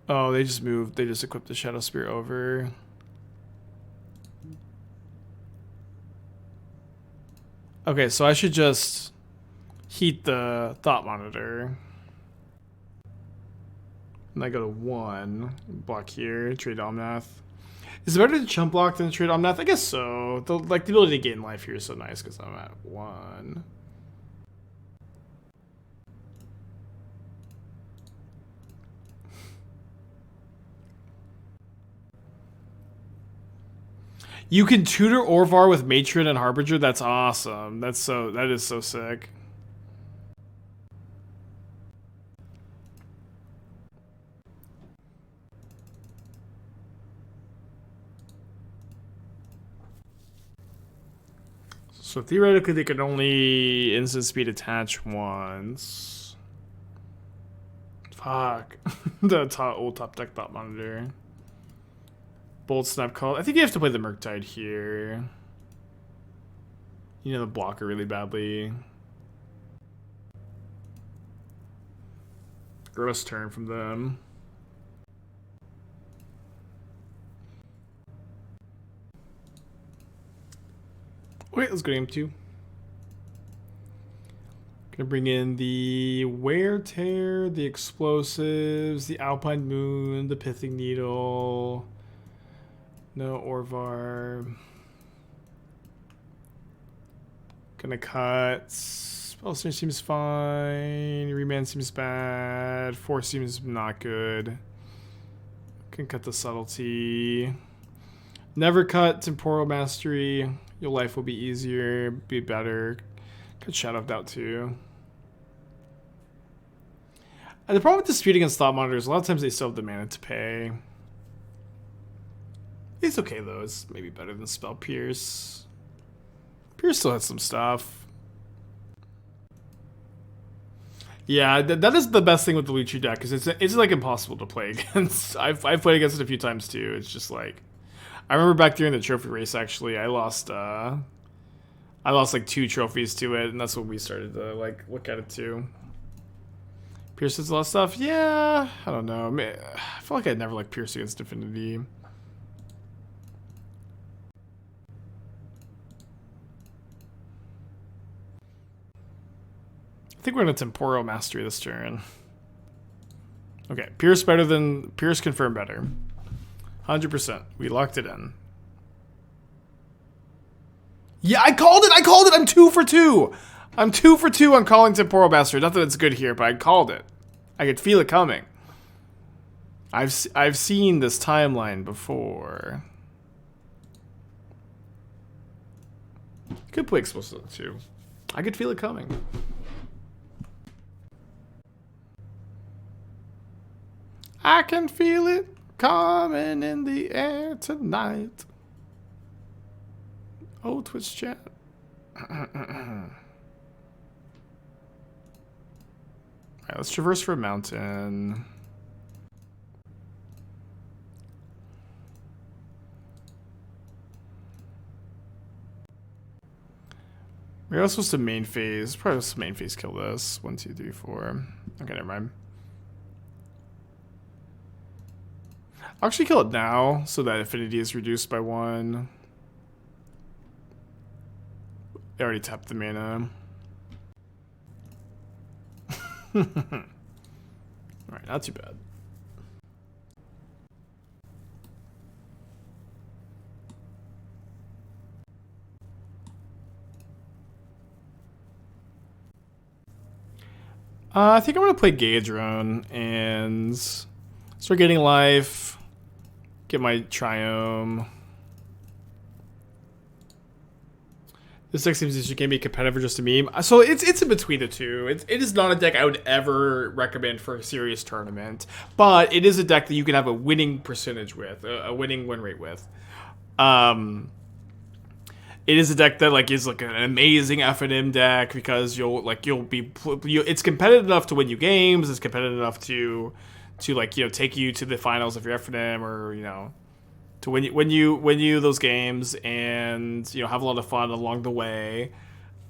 [SPEAKER 1] Oh, they just moved. They just equipped the Shadow Spear over. Okay, so I should just heat the Thought Monitor. And I go to 1. Block here. Trade Omnath. Is it better to chump block than to trade Omnath? I guess so. The ability to gain life here is so nice because I'm at 1. You can tutor Orvar with Matron and Harbinger. That's awesome. That is so sick. So theoretically, they could only instant speed attach once. Fuck. The old top deck thought monitor. Bold Snap Call. I think you have to play the Murktide here. You know the blocker really badly. Gross turn from them. Wait, let's go to game 2. Gonna bring in the Wear Tear, the Explosives, the Alpine Moon, the Pithing Needle. No Orvar. Gonna cut. Spell Snare seems fine. Remand seems bad. Force seems not good. Can cut the Subtlety. Never cut Temporal Mastery. Your life will be easier, be better. Cut Shadow of Doubt too. And the problem with disputing against Thought Monitors, a lot of times they still have the mana to pay. It's okay though, it's maybe better than Spell Pierce. Pierce still has some stuff. Yeah, that is the best thing with the Lutri deck, because it's like impossible to play against. I've played against it a few times too. It's just like, I remember back during the trophy race actually, I lost like 2 trophies to it, and that's when we started to like look at it too. Pierce does a lot of stuff. Yeah, I don't know. I feel like I'd never like Pierce against Infinity. I think we're gonna Temporal Mastery this turn. Okay, Pierce better than Pierce confirmed better. 100%. We locked it in. Yeah, I called it. I'm 2 for 2. I'm 2 for 2 on calling Temporal Mastery. Not that it's good here, but I called it. I could feel it coming. I've seen this timeline before. Could play Explosive too. I could feel it coming. I can feel it coming in the air tonight. Oh, Twitch chat. Alright, let's traverse for a mountain. We're also supposed to main phase. Probably supposed to main phase kill this. 1, 2, 3, 4. Okay, never mind. I'll actually kill it now so that affinity is reduced by 1. They already tapped the mana. Alright, not too bad. I think I'm going to play Gaedrone and start getting life. Get my Triome. This deck seems you can be competitive or just a meme. So it's in between the two. It is not a deck I would ever recommend for a serious tournament, but it is a deck that you can have a winning percentage with, a winning win rate with. It is a deck that like is like an amazing F&M deck because it's competitive enough to win you games. It's competitive enough to like, you know, take you to the finals of your F&M, or, you know, to win you those games, and, you know, have a lot of fun along the way,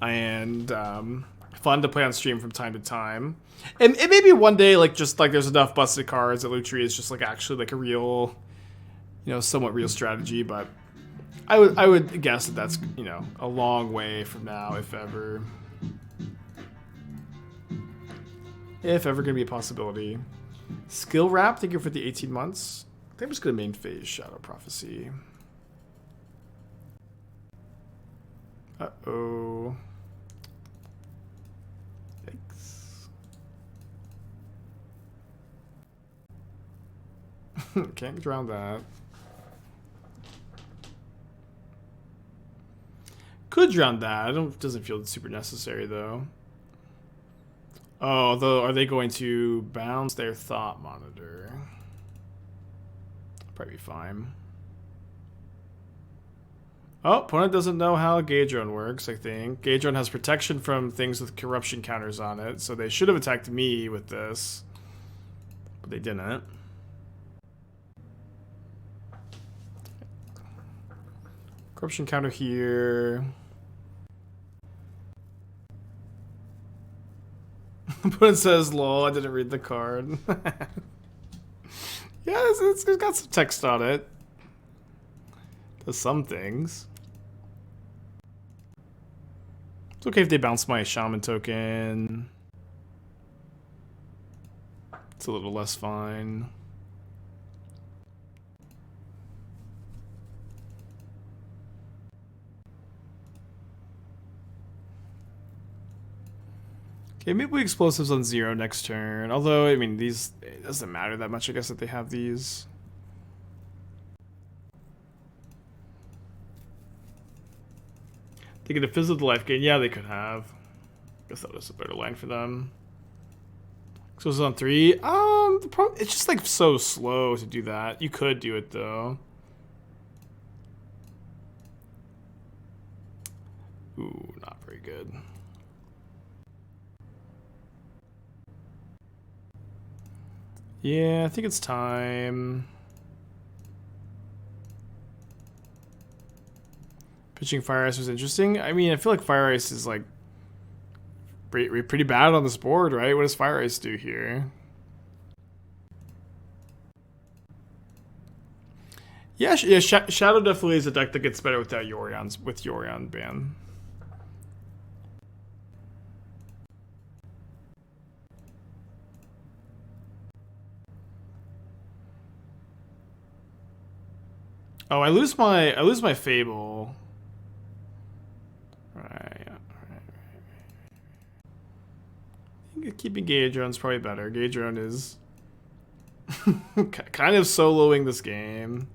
[SPEAKER 1] and fun to play on stream from time to time. And it may be one day like just like there's enough busted cards that Lutri is just like actually like a real, you know, somewhat real strategy, but I would guess that that's, you know, a long way from now, if ever gonna be a possibility. Skill Wrap, thank you for the 18 months. I think I'm just gonna main phase Shadow Prophecy. Uh-oh. Yikes. Can't drown that. Could drown that. Doesn't feel super necessary though. Oh, though, are they going to bounce their Thought Monitor? Probably be fine. Oh, opponent doesn't know how Gaedron works, I think. Gaedron has protection from things with corruption counters on it, so they should have attacked me with this. But they didn't. Corruption counter here. Opponent says, lol, I didn't read the card. Yeah, it's got some text on it. Does some things. It's okay if they bounce my shaman token. It's a little less fine. Okay, maybe we explosives on 0 next turn. Although, I mean, these, it doesn't matter that much, I guess, that they have these. They could have fizzled the life gain. Yeah, they could have. Guess that was a better line for them. So it's on 3. It's just like so slow to do that. You could do it though. Ooh, not very good. Yeah, I think it's time. Pitching Fire Ice was interesting. I mean, I feel like Fire Ice is like pretty bad on this board, right? What does Fire Ice do here? Yeah, Shadow definitely is a deck that gets better without Yorion's with Yorion ban. Oh, I lose my Fable. Right. I think keeping Gaedron's probably better. Gaedron is kind of soloing this game.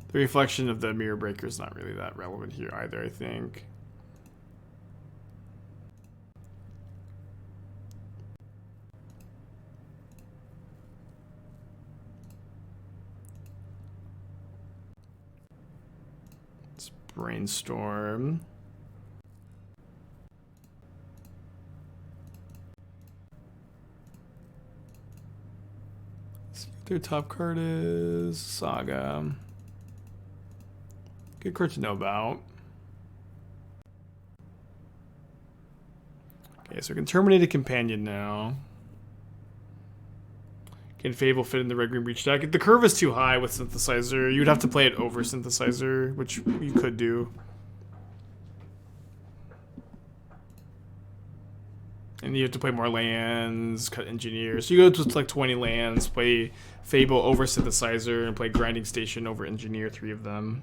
[SPEAKER 1] The reflection of the Mirror Breaker is not really that relevant here either, I think. Let's brainstorm. Let's see what their top card is. Saga. Good card to know about. Okay, so we can terminate a companion now. Can Fable fit in the Red Green Breach deck? The curve is too high with Synthesizer. You'd have to play it over Synthesizer, which you could do. And you have to play more lands, cut engineers. So you go to like 20 lands, play Fable over Synthesizer, and play Grinding Station over Engineer, 3 of them.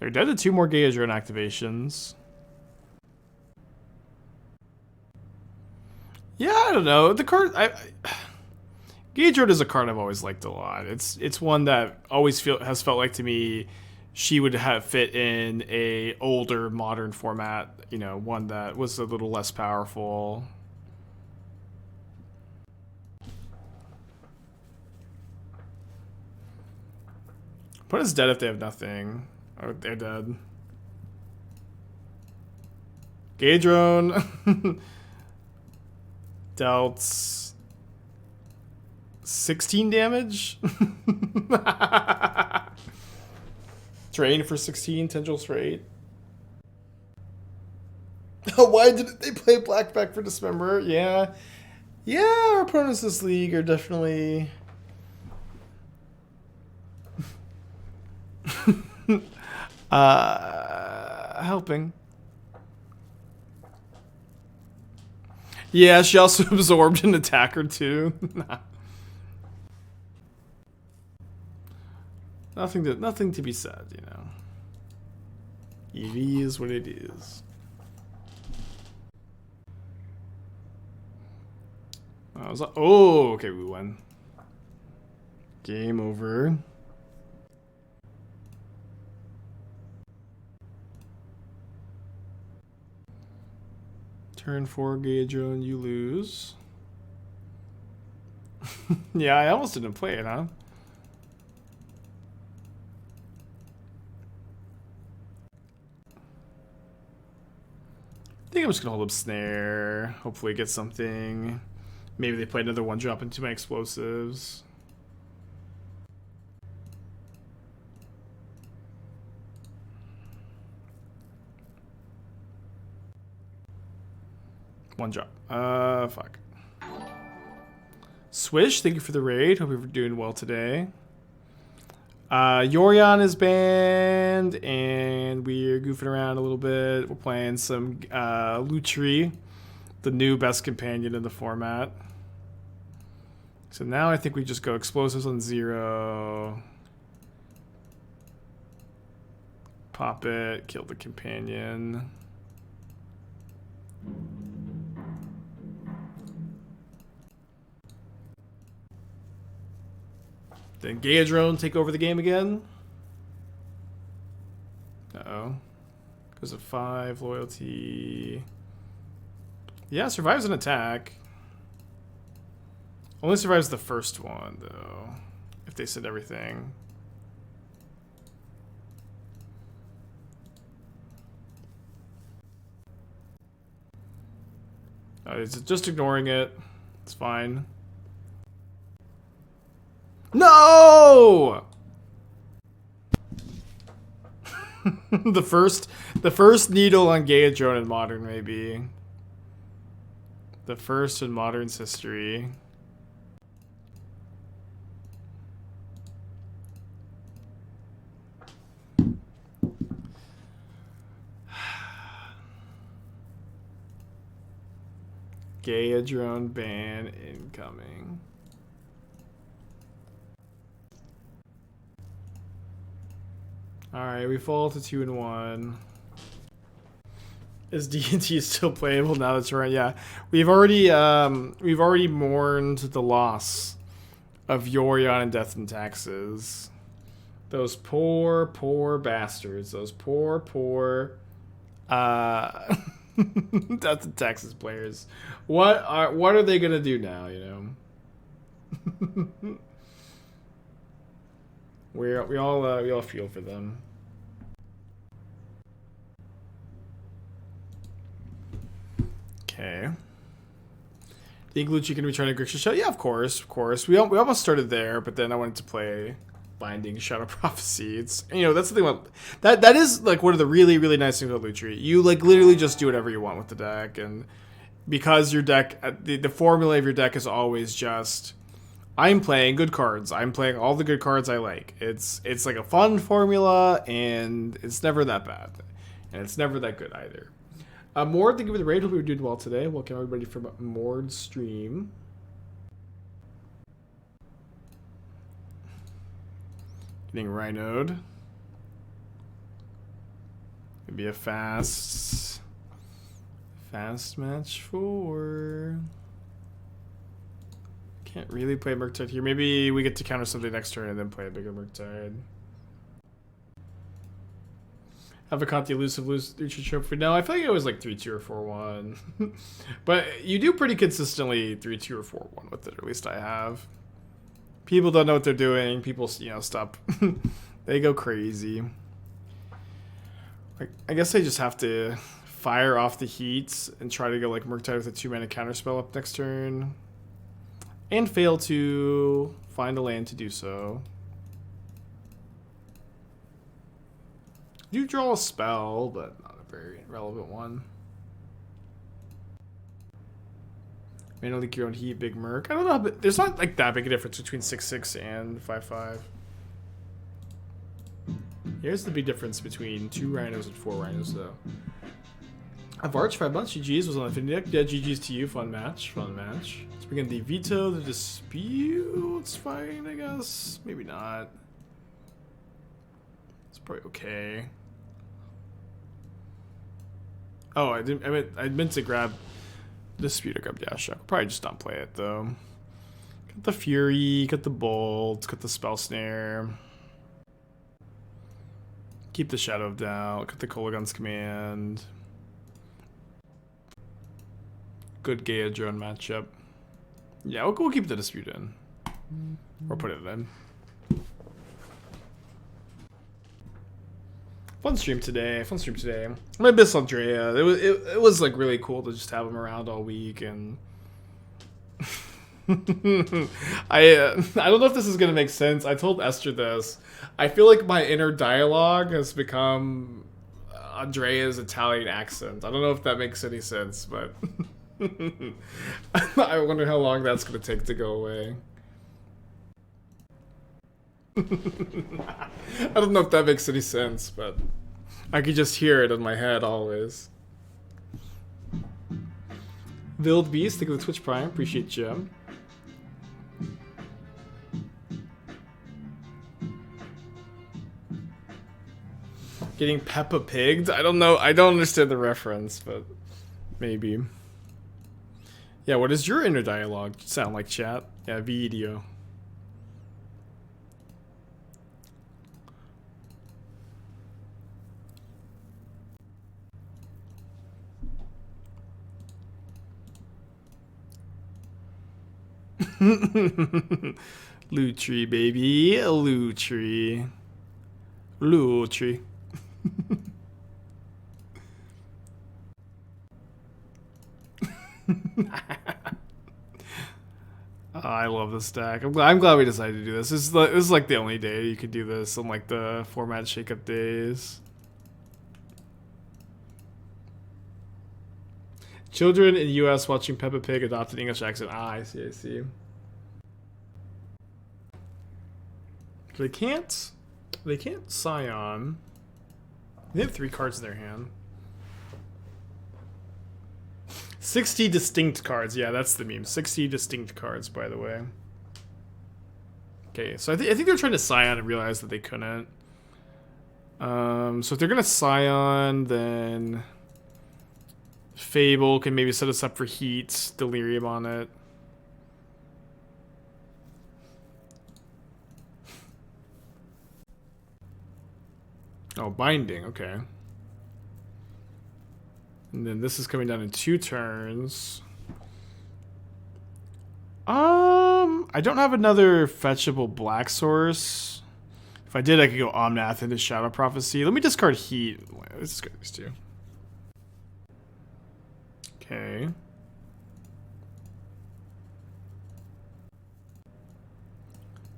[SPEAKER 1] They're dead to 2 more Gaedron activations. Yeah, I don't know. The card, Gaedron is a card I've always liked a lot. It's one that always has felt like to me she would have fit in a older modern format. You know, one that was a little less powerful. Opponent's dead if they have nothing. Oh, they're dead. Gaedron dealt 16 damage. Drain for 16, Tendrils for 8. Why didn't they play Blackback for Dismember? Yeah. Yeah, our opponents this league are definitely helping. Yeah, she also absorbed an attacker too. Nothing to be said, you know. It is what it is. Oh, okay, we won. Game over. Turn 4 Gaedron, you lose. Yeah, I almost didn't play it, huh? I think I'm just gonna hold up Snare. Hopefully get something. Maybe they play another 1-drop into my explosives. One drop. Fuck. Swish, thank you for the raid. Hope you're doing well today. Yorion is banned, and we're goofing around a little bit. We're playing some Lutri, the new best companion in the format. So now I think we just go explosives on 0. Pop it, kill the companion. Then Gaedrone take over the game again. Uh-oh. Goes to 5, loyalty. Yeah, survives an attack. Only survives the first one, though. If they send everything. It's just ignoring it. It's fine. No! the first needle on Gaedrone in Modern, maybe. The first in Modern's history. Gaedrone ban incoming. Alright, we fall to 2 and 1. Is D&T still playable now that's right? Yeah. We've already mourned the loss of Yorion and Death and Taxes. Those poor, poor bastards. Those poor Death and Taxes players. What are they gonna do now, you know? we all feel for them. Okay. Think Lucci can return a Grixis Shell? Yeah, of course. We almost started there, but then I wanted to play Binding Shadow Prophecy. It's, you know, that's the thing about that is like one of the really, really nice things about Lutri. You like literally just do whatever you want with the deck, and because your deck, the formula of your deck is always just, I'm playing good cards. I'm playing all the good cards I like. It's like a fun formula, and it's never that bad, and it's never that good either. Mord, thank you for the raid. Hope you're doing well today. Welcome everybody from Mord's stream. Getting Rhinoed. Maybe a fast match 4. Can't really play Murktide here. Maybe we get to counter something next turn and then play a bigger Murktide. Have I caught the elusive Lutri trophy? No, I feel like it was like 3-2 or 4-1. But you do pretty consistently 3-2 or 4-1 with it, or at least I have. People don't know what they're doing. People, you know, stop. They go crazy. Like, I guess I just have to fire off the heat and try to go like Murktide with a 2-mana counterspell up next turn. And fail to find a land to do so. You draw a spell, but not a very relevant one. Mana leak your own heat, big Murk. I don't know, but there's not like that big a difference between 6/6 and 5/5. Here's the big difference between 2 Rhinos and 4 Rhinos, though. I've arched 5 months. GG's was on Infinity Deck. Yeah, GG's to you. Fun match. Let's bring in the veto, the dispute. It's fine, I guess. Maybe not. It's probably okay. Oh, I meant to grab dispute or grab Dash. I'll probably just not play it though. Got the Fury, got the Bolt, got the Spell Snare. Keep the Shadow of Doubt, got the Kolaghan's Command. Good Gaedrone matchup. Yeah, we'll keep the dispute in. Or put it in. Fun stream today. Fun stream today. I miss Andrea. It was like really cool to just have him around all week, and I don't know if this is gonna make sense. I told Esther this. I feel like my inner dialogue has become Andrea's Italian accent. I don't know if that makes any sense, but I wonder how long that's gonna take to go away. I don't know if that makes any sense, but I could just hear it in my head always. Vild Beast, thank you for the Twitch Prime. Appreciate you. Getting Peppa Pigged? I don't know. I don't understand the reference, but maybe. Yeah, what does your inner dialogue sound like, chat? Yeah, video. Lutri, baby. Lutri. Lutri. Oh, I love this deck. I'm glad we decided to do this. This is like the only day you could do this on like the format shakeup days. Children in U.S. watching Peppa Pig adopted English accent. Ah, I see, I see. They can't Scion. They have 3 cards in their hand. 60 distinct cards. Yeah, that's the meme. 60 distinct cards, by the way. Okay, so I think they're trying to Scion and realize that they couldn't. So if they're gonna Scion, then Fable can maybe set us up for Heat, Delirium on it. Oh, Binding, okay. And then this is coming down in 2 turns. I don't have another fetchable black source. If I did, I could go Omnath into Shadow Prophecy. Let me discard Heat. Let's discard these 2. Okay.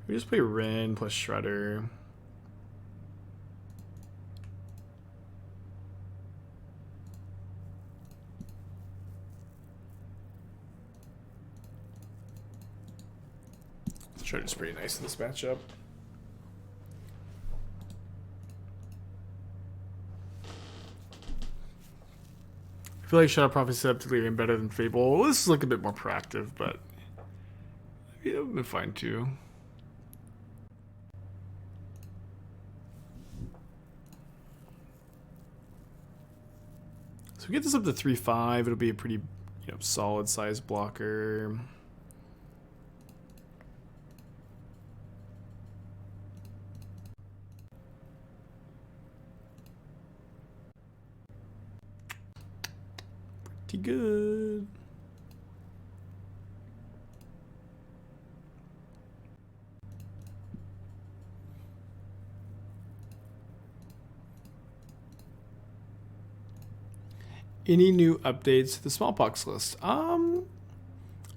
[SPEAKER 1] We just play Ren plus Shredder. Shredder's pretty nice in this matchup. I feel like Shadow Prophecy set up Delirium better than Fable. Well, this is like a bit more proactive, but it would have been fine too. So we get this up to 3/5. It'll be a pretty, solid size blocker. Pretty good. Any new updates to the smallpox list? I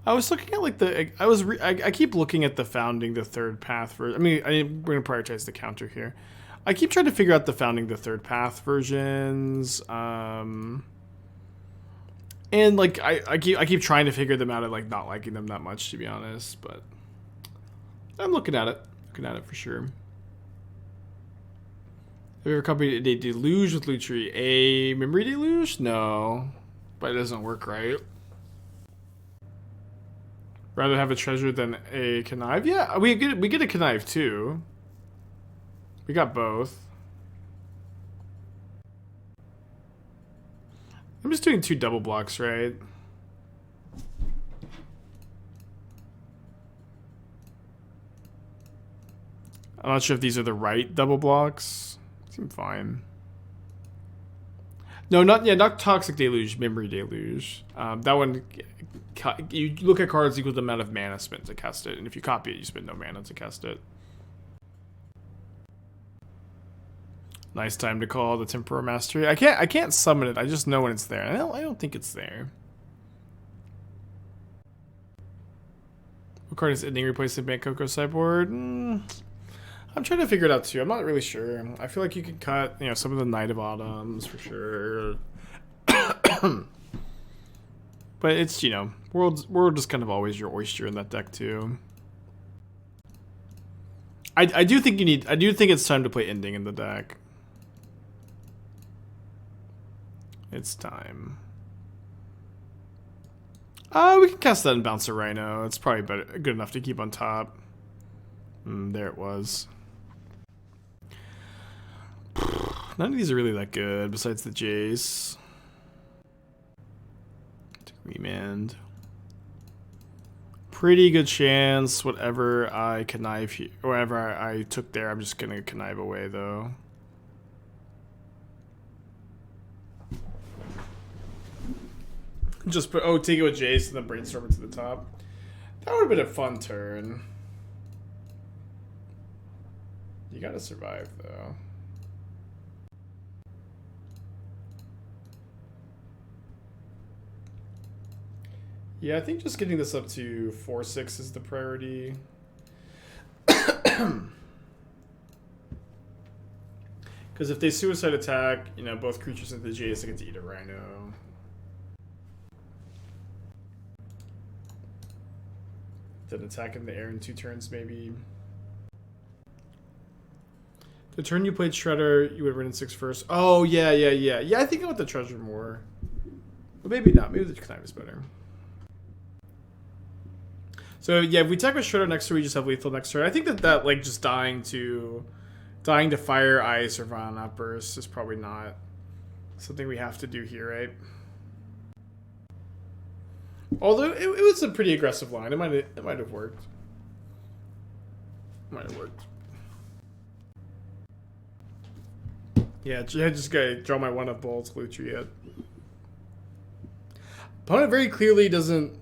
[SPEAKER 1] was looking at like I keep looking at the Founding the Third Path version. We're gonna prioritize the counter here. I keep trying to figure out the Founding the Third Path versions. And like I keep trying to figure them out and like not liking them that much, to be honest, but I'm looking at it for sure. Have you ever copied a deluge with Lutri? A memory deluge? No, but it doesn't work right. Rather have a treasure than a connive? Yeah, we get a connive too. We got both. I'm just doing 2 double blocks, right? I'm not sure if these are the right double blocks. Seem fine. No, not Toxic Deluge, Memory Deluge. That one, you look at cards equal to the amount of mana spent to cast it, and if you copy it, you spend no mana to cast it. Nice time to call the Temporal Mastery. I can't summon it. I just know when it's there. I don't think it's there. What card is Ending replacing Bangkoko sideboard? I'm trying to figure it out too. I'm not really sure. I feel like you could cut, some of the Night of Autumns for sure. But it's, World is kind of always your oyster in that deck too. I do think it's time to play Ending in the deck. It's time. We can cast that and bounce a Rhino. It's probably good enough to keep on top. There it was. None of these are really that good, besides the Jace. Remand. Pretty good chance, whatever I connive here, whatever I took there, I'm just gonna connive away though. Just put, take it with Jace and then brainstorm it to the top. That would have been a fun turn. You gotta survive though. Yeah, I think just getting this up to 4/6 is the priority. Because if they suicide attack, both creatures into the Jace, they get to eat a Rhino. Then attack in the air in 2 turns, maybe. The turn you played Shredder, you would win in 6 first. Oh, yeah. Yeah, I think I want the Treasure more. But maybe not. Maybe the Connive is better. So, yeah, if we attack with Shredder next turn, we just have lethal next turn. I think that like, just dying to Fire, Ice, or Violent Outburst is probably not something we have to do here, right? Although it was a pretty aggressive line, it might have worked. Yeah, I just gotta draw my 1-up bolts, Lutri yet. Opponent very clearly doesn't.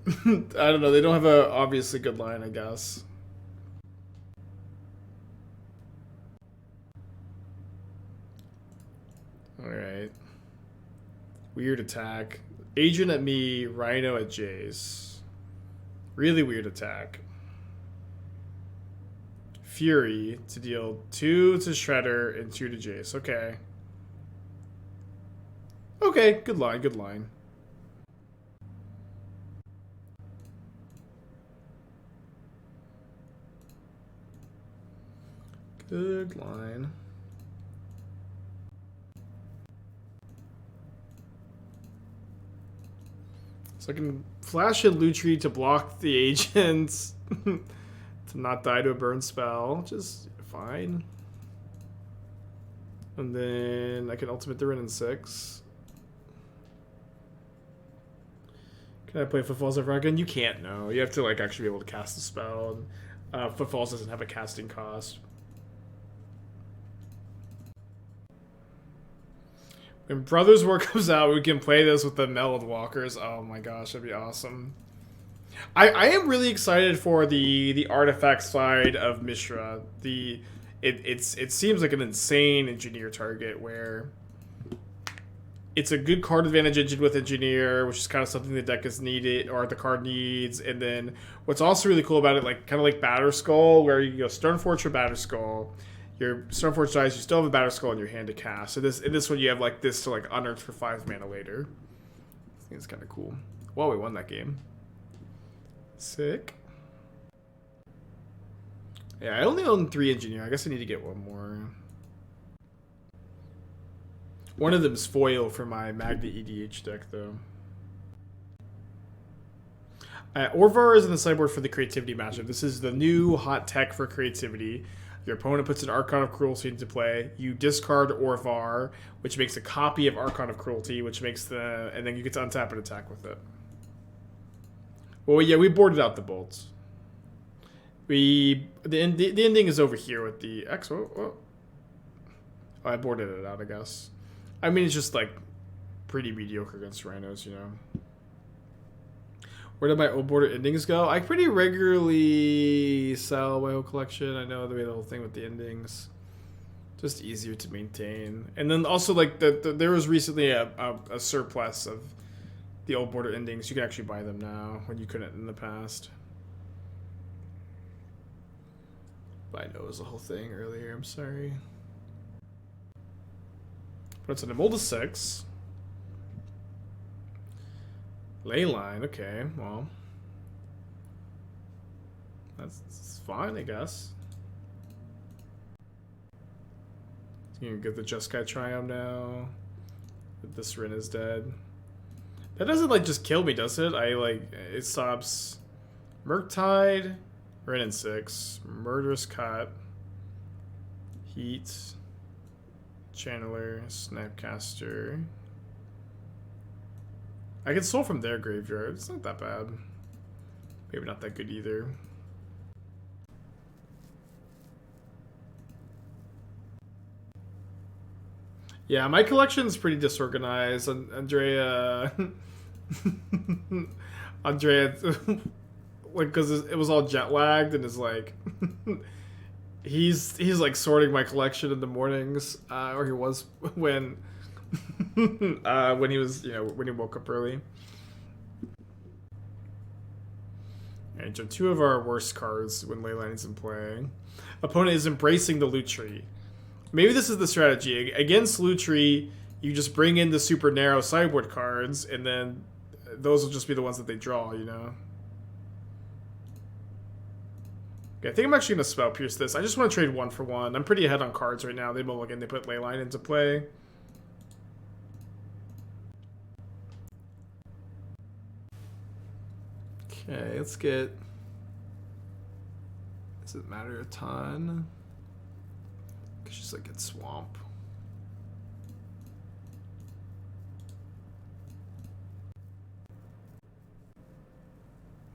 [SPEAKER 1] I don't know. They don't have a obviously good line, I guess. All right. Weird attack. Agent at me, Rhino at Jace. Really weird attack. Fury to deal 2 to Shredder and 2 to Jace. Okay. Okay, good line, good line. Good line. So I can flash in Lutri to block the agents. To not die to a burn spell, which is fine. And then I can ultimate the Ren in 6. Can I play Footfalls of Raugrin? You can't, no. You have to actually be able to cast the spell. And Footfalls doesn't have a casting cost. When Brothers War comes out, we can play this with the Mellowed Walkers. Oh my gosh, that'd be awesome. I am really excited for the artifact side of Mishra. It seems like an insane engineer target where it's a good card advantage engine with engineer, which is kind of something the deck is needed or the card needs. And then what's also really cool about it, kind of like Batterskull, where you go Stoneforge or Batterskull. Your Stoneforge dies, you still have a Batterskull in your hand to cast. So in this one, you have this to unearth for 5 mana later. I think it's kind of cool. Well, we won that game. Sick. Yeah, I only own 3 engineer. I guess I need to get 1 more. One of them's foil for my Magna EDH deck, though. Orvar is in the sideboard for the creativity matchup. This is the new hot tech for creativity. Your opponent puts an Archon of Cruelty into play. You discard Orvar, which makes a copy of Archon of Cruelty, which makes and then you get to untap and attack with it. Well, yeah, we boarded out the bolts. The ending is over here with the X. Oh, I boarded it out, I guess. I mean, it's just pretty mediocre against Rhinos, you know. Where did my old border endings go? I pretty regularly sell my whole collection. I know the whole thing with the endings. Just easier to maintain. And then also, like, there was recently a surplus of the old border endings. You can actually buy them now when you couldn't in the past. But I know it was the whole thing earlier. I'm sorry. But it's an Emolda 6. Leyline, okay, well. That's fine, I guess. You can get the Jeskai Triome now. This Rin is dead. That doesn't, like, just kill me, does it? It stops Murktide, Rin in 6, Murderous Cut, Heat, Channeler, Snapcaster. I can Soul from their graveyard. It's not that bad. Maybe not that good either. Yeah, my collection's pretty disorganized. Andrea, like, because it was all jet lagged, and is like, he's like sorting my collection in the mornings, or he was when he was, you know, when he woke up early. And so 2 of our worst cards when Leyline's in play. Opponent is embracing the Lutri. Maybe this is the strategy. Against Lutri, you just bring in the super narrow sideboard cards, and then those will just be the ones that they draw, you know? Okay, I think I'm actually going to Spell Pierce this. I just want to trade 1 for 1. I'm pretty ahead on cards right now. They mulligan, they put Leyline into play. Okay, let's get... Does it matter a ton? Just like get Swamp.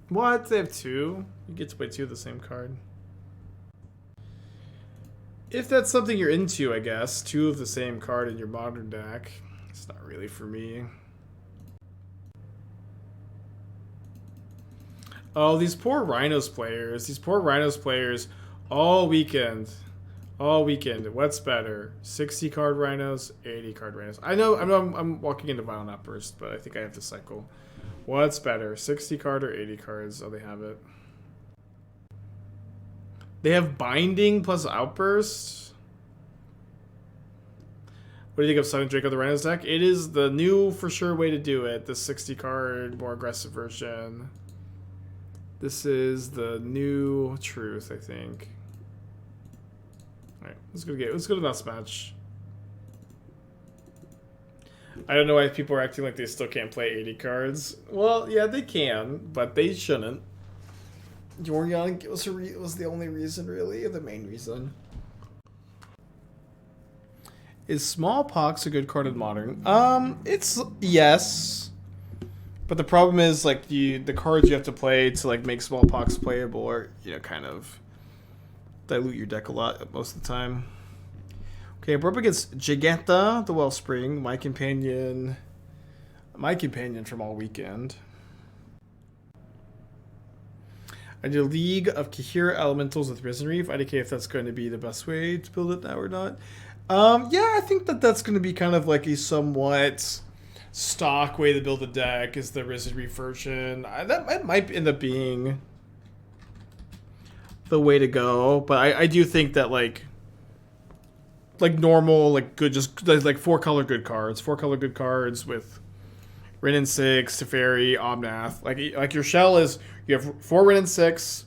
[SPEAKER 1] What? They have 2? You get to play 2 of the same card. If that's something you're into, I guess. 2 of the same card in your modern deck. It's not really for me. Oh, these poor Rhinos players. These poor Rhinos players all weekend. All weekend. What's better? 60 card Rhinos, 80 card Rhinos. I know I'm walking into Violent Outburst, but I think I have to cycle. What's better? 60 card or 80 cards? Oh, they have it. They have Binding plus Outburst. What do you think of Sun and Drake of the Rhinos deck? It is the new for sure way to do it. The 60 card, more aggressive version. This is the new truth, I think. Alright, let's go to this match. I don't know why people are acting like they still can't play 80 cards. Well, yeah, they can, but they shouldn't. Joryan was the only reason, really, or the main reason. Is Smallpox a good card in Modern? It's yes. But the problem is, like, the cards you have to play to, like, make Smallpox playable are, you know, kind of dilute your deck a lot most of the time. Okay, we're up against Giganta, the Wellspring, my companion from all weekend. I did a League of Kahira Elementals with Risen Reef. IDK if that's going to be the best way to build it now or not. Yeah, I think that's going to be kind of like a somewhat stock way to build a deck is the Risen Reef version. That might end up being the way to go, but I do think that like normal, like good, just like 4-color good cards. 4-color good cards with Rin and 6, Teferi, Omnath. Like your shell is, you have 4 Rin and 6,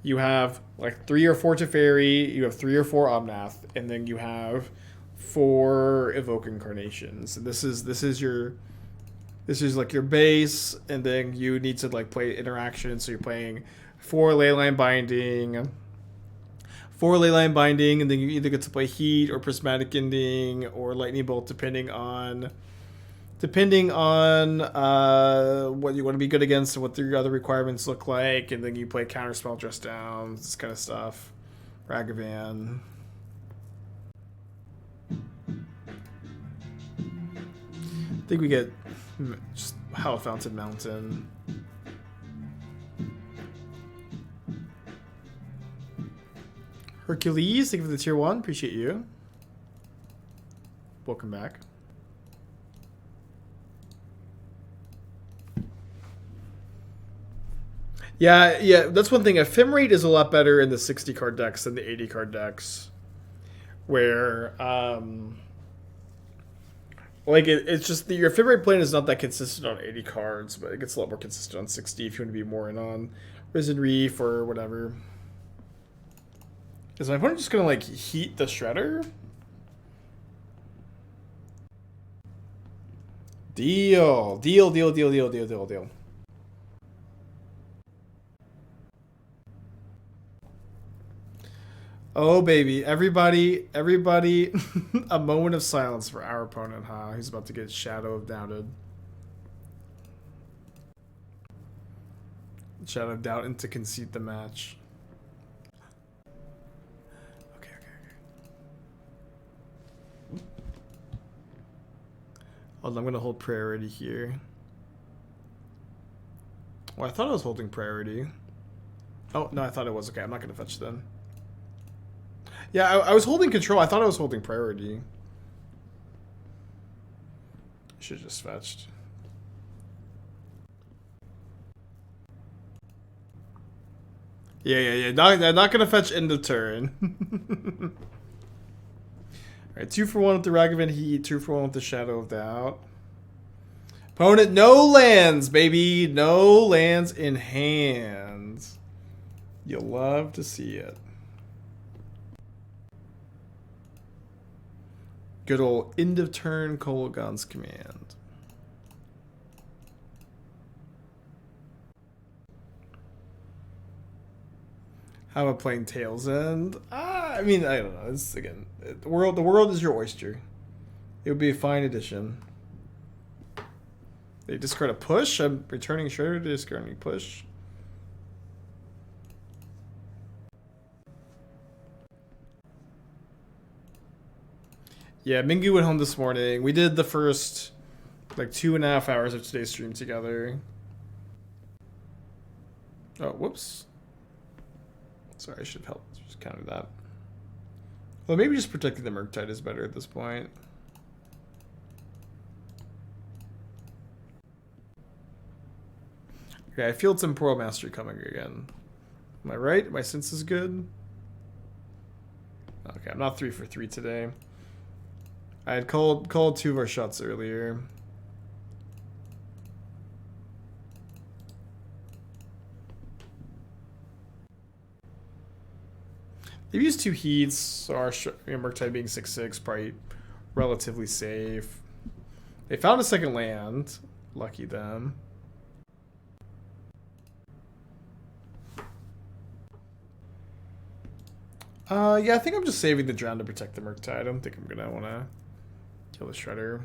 [SPEAKER 1] you have like 3 or 4 Teferi, you have 3 or 4 Omnath, and then you have 4 Evoke Incarnations. And this is like your base, and then you need to like play interaction, so you're playing 4 Leyline Binding, and then you either get to play Heat or Prismatic Ending or Lightning Bolt, depending on what you want to be good against and what your other requirements look like, and then you play Counterspell, Dress Down, this kind of stuff. Ragavan. I think we get just Hallowed Fountain Mountain. Hercules, thank you for the tier 1. Appreciate you. Welcome back. Yeah, that's one thing. Ephemerate is a lot better in the 60 card decks than the 80 card decks. Where, like, it's just your Ephemerate plane is not that consistent on 80 cards, but it gets a lot more consistent on 60 if you want to be more in on Risen Reef or whatever. Is my opponent just gonna, like, heat the Shredder? Deal. Oh, baby. Everybody, a moment of silence for our opponent, huh? He's about to get Shadow of Doubted. Shadow of Doubt into concede the match. Okay. Hold on, I'm going to hold priority here. Oh, I thought I was holding priority. Oh, no, I thought it was. Okay, I'm not going to fetch then. Yeah, I was holding control. I thought I was holding priority. Should have just fetched. Yeah. Not gonna fetch end of turn. Alright, 2 for 1 with the Raugrin Heat, 2 for 1 with the Shadow of Doubt. Opponent, no lands, baby. No lands in hand. You'll love to see it. Good old end of turn Kolaghan's Command. How about playing Tails End? I mean, I don't know. It's, again, the world is your oyster. It would be a fine addition. They discard a push. I'm returning Shredder to discarding push. Yeah, Mingu went home this morning. We did the first, like, 2.5 hours of today's stream together. Oh, whoops. Sorry, I should have helped. Just counted that. Well, maybe just protecting the Murktide is better at this point. Okay, I feel Temporal Mastery coming again. Am I right? My sense is good? Okay, I'm not 3 for 3 today. I had called 2 of our shots earlier. They've used 2 heats, so our Murktide being 6/6 probably relatively safe. They found a second land. Lucky them. Yeah, I think I'm just saving the Drown to protect the Murktide. I don't think I'm gonna wanna kill the Shredder.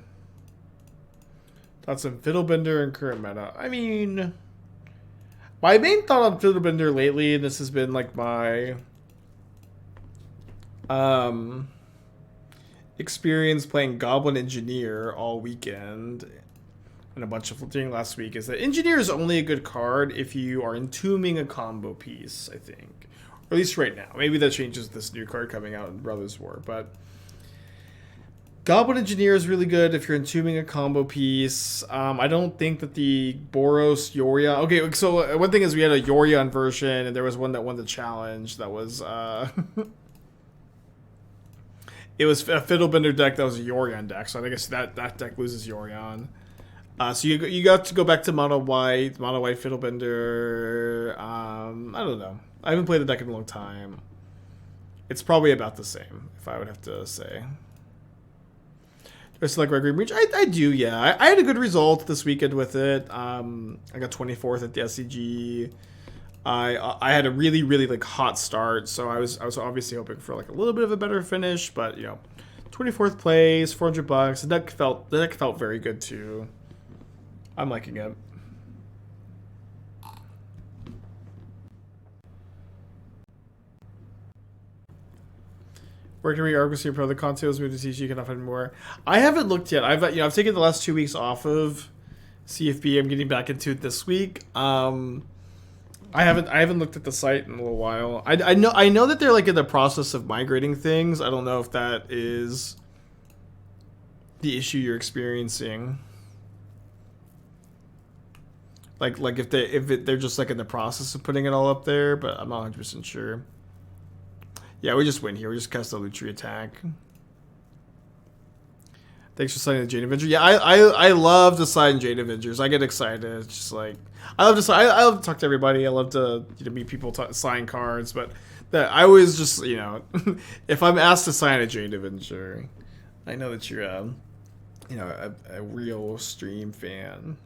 [SPEAKER 1] Thoughts on Fiddlebender and current meta. I mean, my main thought on Fiddlebender lately, and this has been like my experience playing Goblin Engineer all weekend and a bunch of flipping last week, is that Engineer is only a good card if you are entombing a combo piece, I think. Or at least right now. Maybe that changes with this new card coming out in Brothers War, but Goblin Engineer is really good if you're entombing a combo piece. I don't think that the Boros Yorion... Okay, so one thing is we had a Yorion version, and there was one that won the challenge that was... it was a Fiddlebender deck that was a Yorion deck, so I guess that deck loses Yorion. So you got to go back to Mono White Fiddlebender. I don't know. I haven't played the deck in a long time. It's probably about the same, if I would have to say. Just like Raugrin Breach, I do, yeah. I had a good result this weekend with it. I got 24th at the SCG. I had a really like hot start, so I was obviously hoping for like a little bit of a better finish, but you know, 24th place, $400. The deck felt very good too. I'm liking it. Working with Argosy Pro, the consoles moved to CG cannot find more. I haven't looked yet. I've taken the last 2 weeks off of CFB. I'm getting back into it this week. I haven't looked at the site in a little while. I know that they're like in the process of migrating things. I don't know if that is the issue you're experiencing. Like if they're just like in the process of putting it all up there, but I'm not 100% sure. Yeah, we just win here. We just cast a Lutri attack. Thanks for signing the Jade Avenger. Yeah, I love to sign Jade Avengers. I get excited. It's just like I love to talk to everybody. I love to meet people, sign cards. But that I always just if I'm asked to sign a Jade Avenger, I know that you're a real stream fan.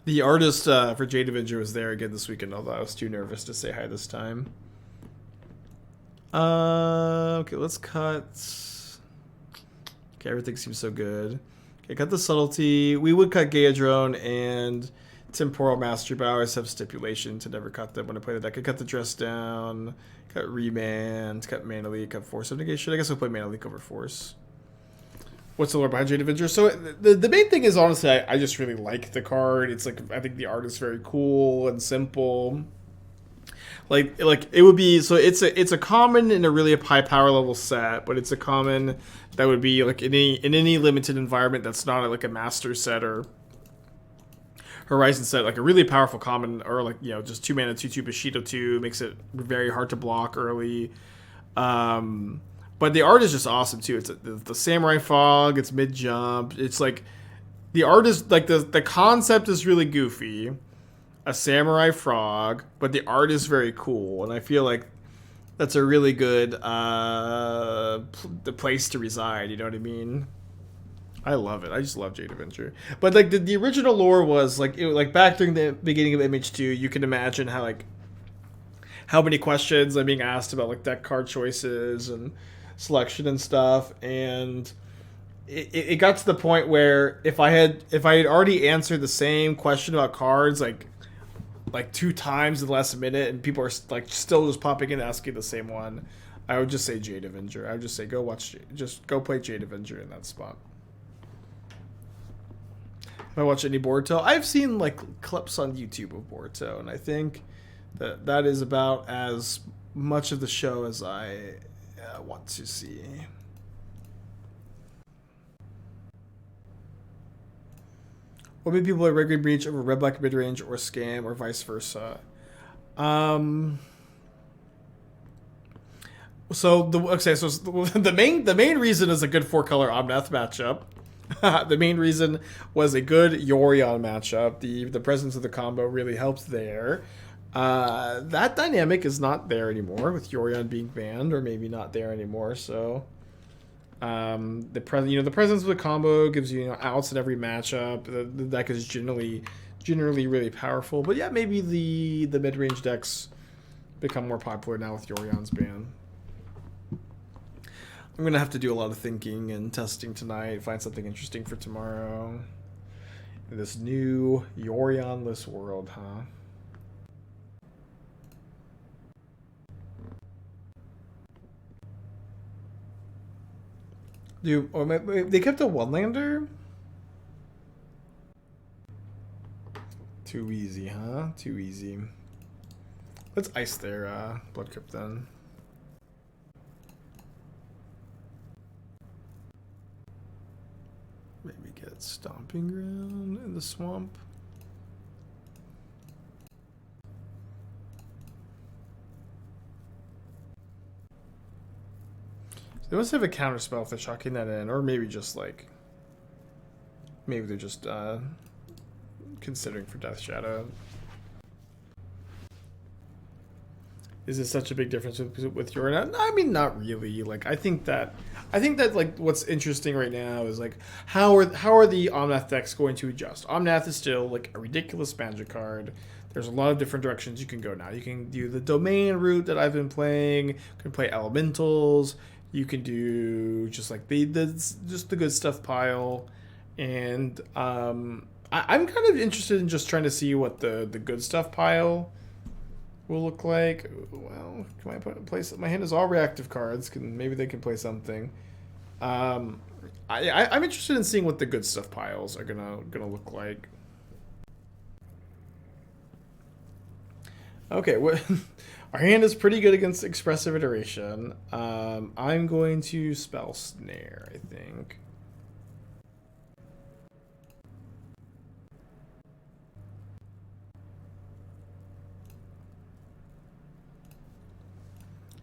[SPEAKER 1] The artist for Jade Avenger was there again this weekend, although I was too nervous to say hi this time. Okay, let's cut. Okay, everything seems so good. Okay, cut the Subtlety. We would cut Gaedrone and Temporal Mastery, but I always have stipulation to never cut them when I play the deck. I cut the Dress Down, cut Remand, cut Mana Leak, cut Force of Negation. I guess I'll play Mana Leak over Force. What's the lore behind Jade Avenger? So the main thing is, honestly, I just really like the card. It's like, I think the art is very cool and simple. Like it would be, so it's a common in a really high power level set, but it's a common that would be like in any limited environment that's not like a master set or Horizon set, like a really powerful common, or like just 2 mana 2/2 Bushido 2 makes it very hard to block early. But the art is just awesome too. It's the Samurai Fog. It's mid jump. It's like the art is like the concept is really goofy, a samurai frog, but the art is very cool, and I feel like that's a really good the place to reside. You know what I mean? I love it. I just love Jade Avenger. But like the original lore was like back during the beginning of MH2, you can imagine how many questions I'm being asked about like deck card choices and selection and stuff, and it got to the point where if I had already answered the same question about cards like 2 times in the last minute, and people are like still just popping in asking the same one, I would just say Jade Avenger. I would just say just go play Jade Avenger in that spot. Have I watched any Boruto? I've seen like clips on YouTube of Boruto, and I think that is about as much of the show as I want to see. What made people play Red Green Breach over Red Black Midrange or Scam or vice versa? So the main reason is a good 4-color Omnath matchup. The main reason was a good Yorion matchup. The presence of the combo really helped there. That dynamic is not there anymore with Yorion being banned, or maybe not there anymore. So the presence of the combo gives you outs in every matchup. The deck is generally really powerful. But yeah, maybe the mid range decks become more popular now with Yorion's ban. I'm gonna have to do a lot of thinking and testing tonight. Find something interesting for tomorrow. In this new Yorion-less world, huh? Dude, they kept a one-lander? Too easy, huh? Too easy. Let's ice their Blood Crypt then. Maybe get Stomping Ground in the swamp. They must have a counterspell if they're chucking that in, or maybe just like, maybe they're just considering for Death Shadow. Is it such a big difference with Yorion? I mean, not really. Like, I think that like what's interesting right now is like how are the Omnath decks going to adjust? Omnath is still like a ridiculous magic card. There's a lot of different directions you can go now. You can do the domain route that I've been playing. You can play elementals. You can do just like the good stuff pile, and I'm kind of interested in just trying to see what the good stuff pile will look like. Well, can I place? My hand is all reactive cards. Maybe they can play something. I'm interested in seeing what the good stuff piles are gonna look like. Okay, our hand is pretty good against Expressive Iteration. I'm going to Spell Snare, I think.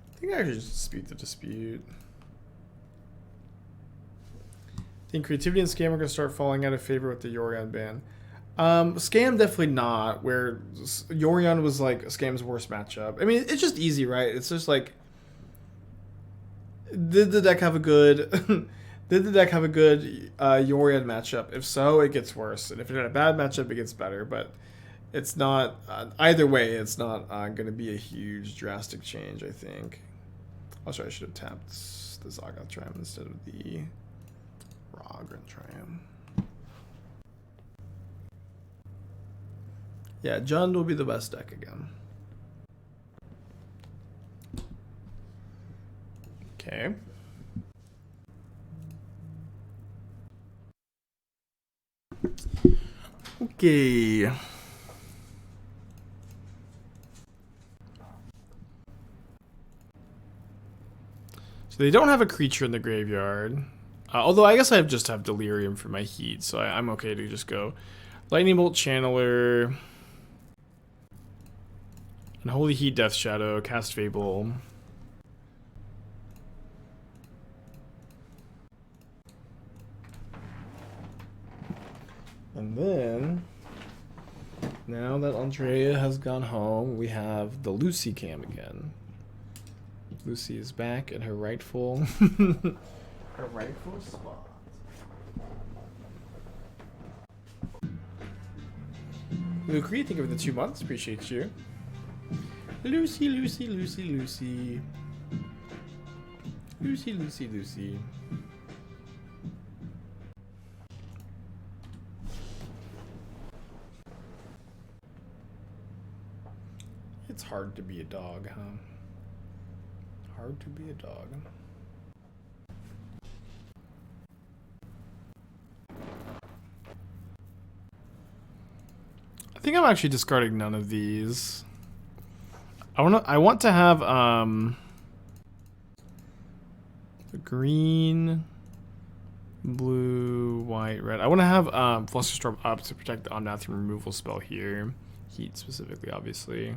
[SPEAKER 1] I think I should just dispute the dispute. I think Creativity and Scam are going to start falling out of favor with the Yorion ban. Scam definitely not, where Yorion was like Scam's worst matchup. I mean, it's just easy, right? It's just like, did the deck have a good Yorion matchup? If so, it gets worse, and if it had a bad matchup, it gets better. But it's not either way. It's not going to be a huge drastic change, I think. Also, I should have tapped the Zagoth Triome instead of the Raugrin Triome. Yeah, Jund will be the best deck again. Okay. Okay. So they don't have a creature in the graveyard. Although I guess I just have Delirium for my heat, so I'm okay to just go Lightning Bolt, Channeler, Unholy Heat, Death Shadow, cast Fable. And then, now that Andrea has gone home, we have the Lucy cam again. Lucy is back in her rightful spot. Lutri, thank you for the 2 months. Appreciate you. Lucy, Lucy, Lucy, Lucy. Lucy, Lucy, Lucy. It's hard to be a dog, huh? Hard to be a dog. I think I'm actually discarding none of these. I want to have the green, blue, white, red. I want to have Flusterstorm up to protect the Omnath from removal spell here. Heat specifically, obviously.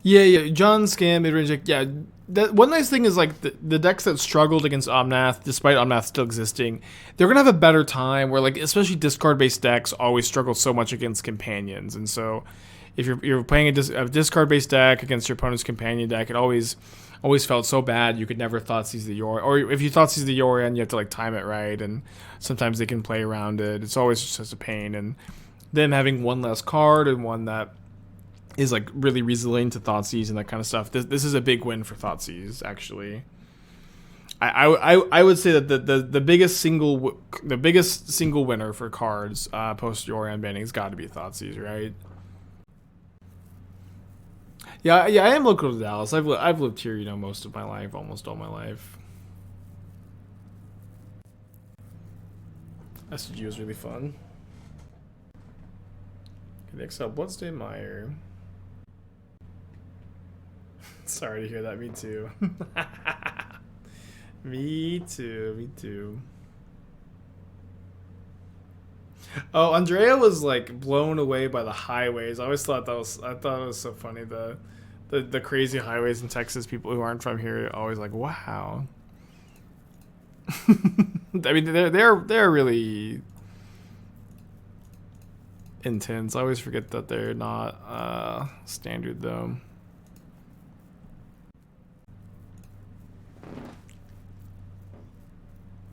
[SPEAKER 1] Yeah, John Scam, mid-range, yeah. That one nice thing is like the decks that struggled against Omnath, despite Omnath still existing, they're gonna have a better time. Where like especially discard-based decks always struggle so much against companions, and so if you're playing a discard-based deck against your opponent's companion deck, it always felt so bad. You could never Thoughtseize the Yorion, or if you Thoughtseize the Yorion, you have to like time it right, and sometimes they can play around it. It's always just a pain, and then having one less card and one that is like really resilient to Thoughtseize and that kind of stuff. This is a big win for Thoughtseize, actually. I would say that the biggest single winner for cards post Yorion banning has got to be Thoughtseize, right? Yeah, I am local to Dallas. I've lived here, most of my life, almost all my life. SG was really fun. Okay, next up, Bloodstained Mire. Sorry to hear that. Me too. Me too. Oh, Andrea was like blown away by the highways. I always thought it was so funny. The crazy highways in Texas. People who aren't from here are always like, wow. I mean, they're really intense. I always forget that they're not standard though.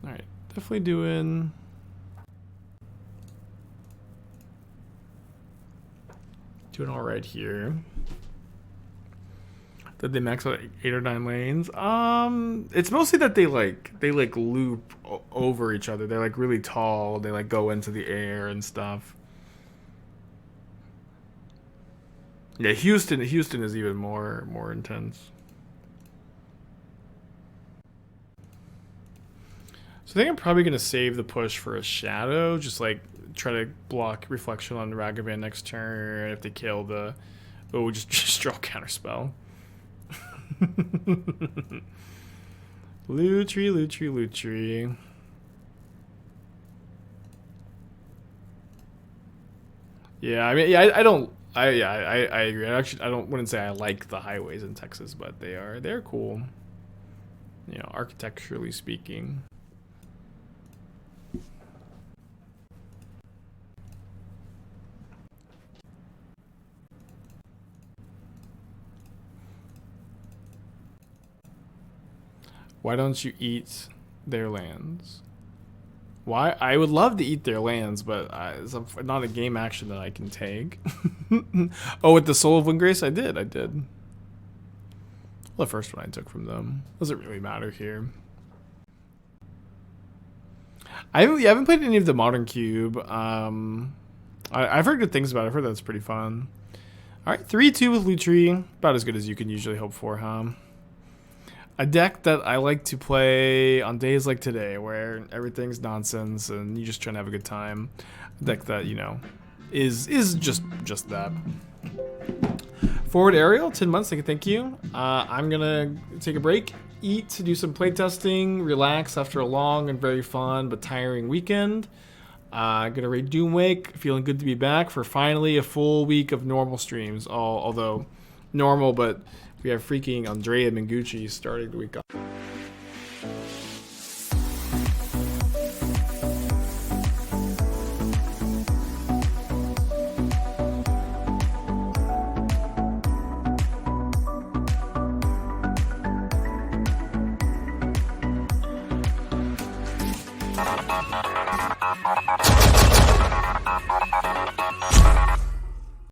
[SPEAKER 1] All right, definitely doing all right here. That they max out 8 or 9 lanes. It's mostly that they loop over each other. They're like really tall. They like go into the air and stuff. Yeah, Houston is even more intense. So I think I'm probably gonna save the push for a shadow. Just like try to block reflection on Ragavan next turn. If they kill the, just draw counterspell. Lutri. Yeah, I mean, I agree. I wouldn't say I like the highways in Texas, but they're cool. You know, architecturally speaking. Why don't you eat their lands? Why? I would love to eat their lands, but it's not a game action that I can take. Oh, with the Soul of Windgrace, I did. Well, the first one I took from them. Doesn't really matter here. I haven't played any of the Modern Cube. I've heard good things about it. I've heard that's pretty fun. All right, 3-2 with Lutri. About as good as you can usually hope for, huh? A deck that I like to play on days like today where everything's nonsense and you just trying to have a good time. A deck that, you know, is just that. Forward Ariel, 10 months, thank you. I'm gonna take a break, eat, to do some playtesting, relax after a long and very fun but tiring weekend. Gonna raid Doomwake, feeling good to be back for finally a full week of normal streams. Although normal, but we have freaking Andrea Mengucci starting the week off.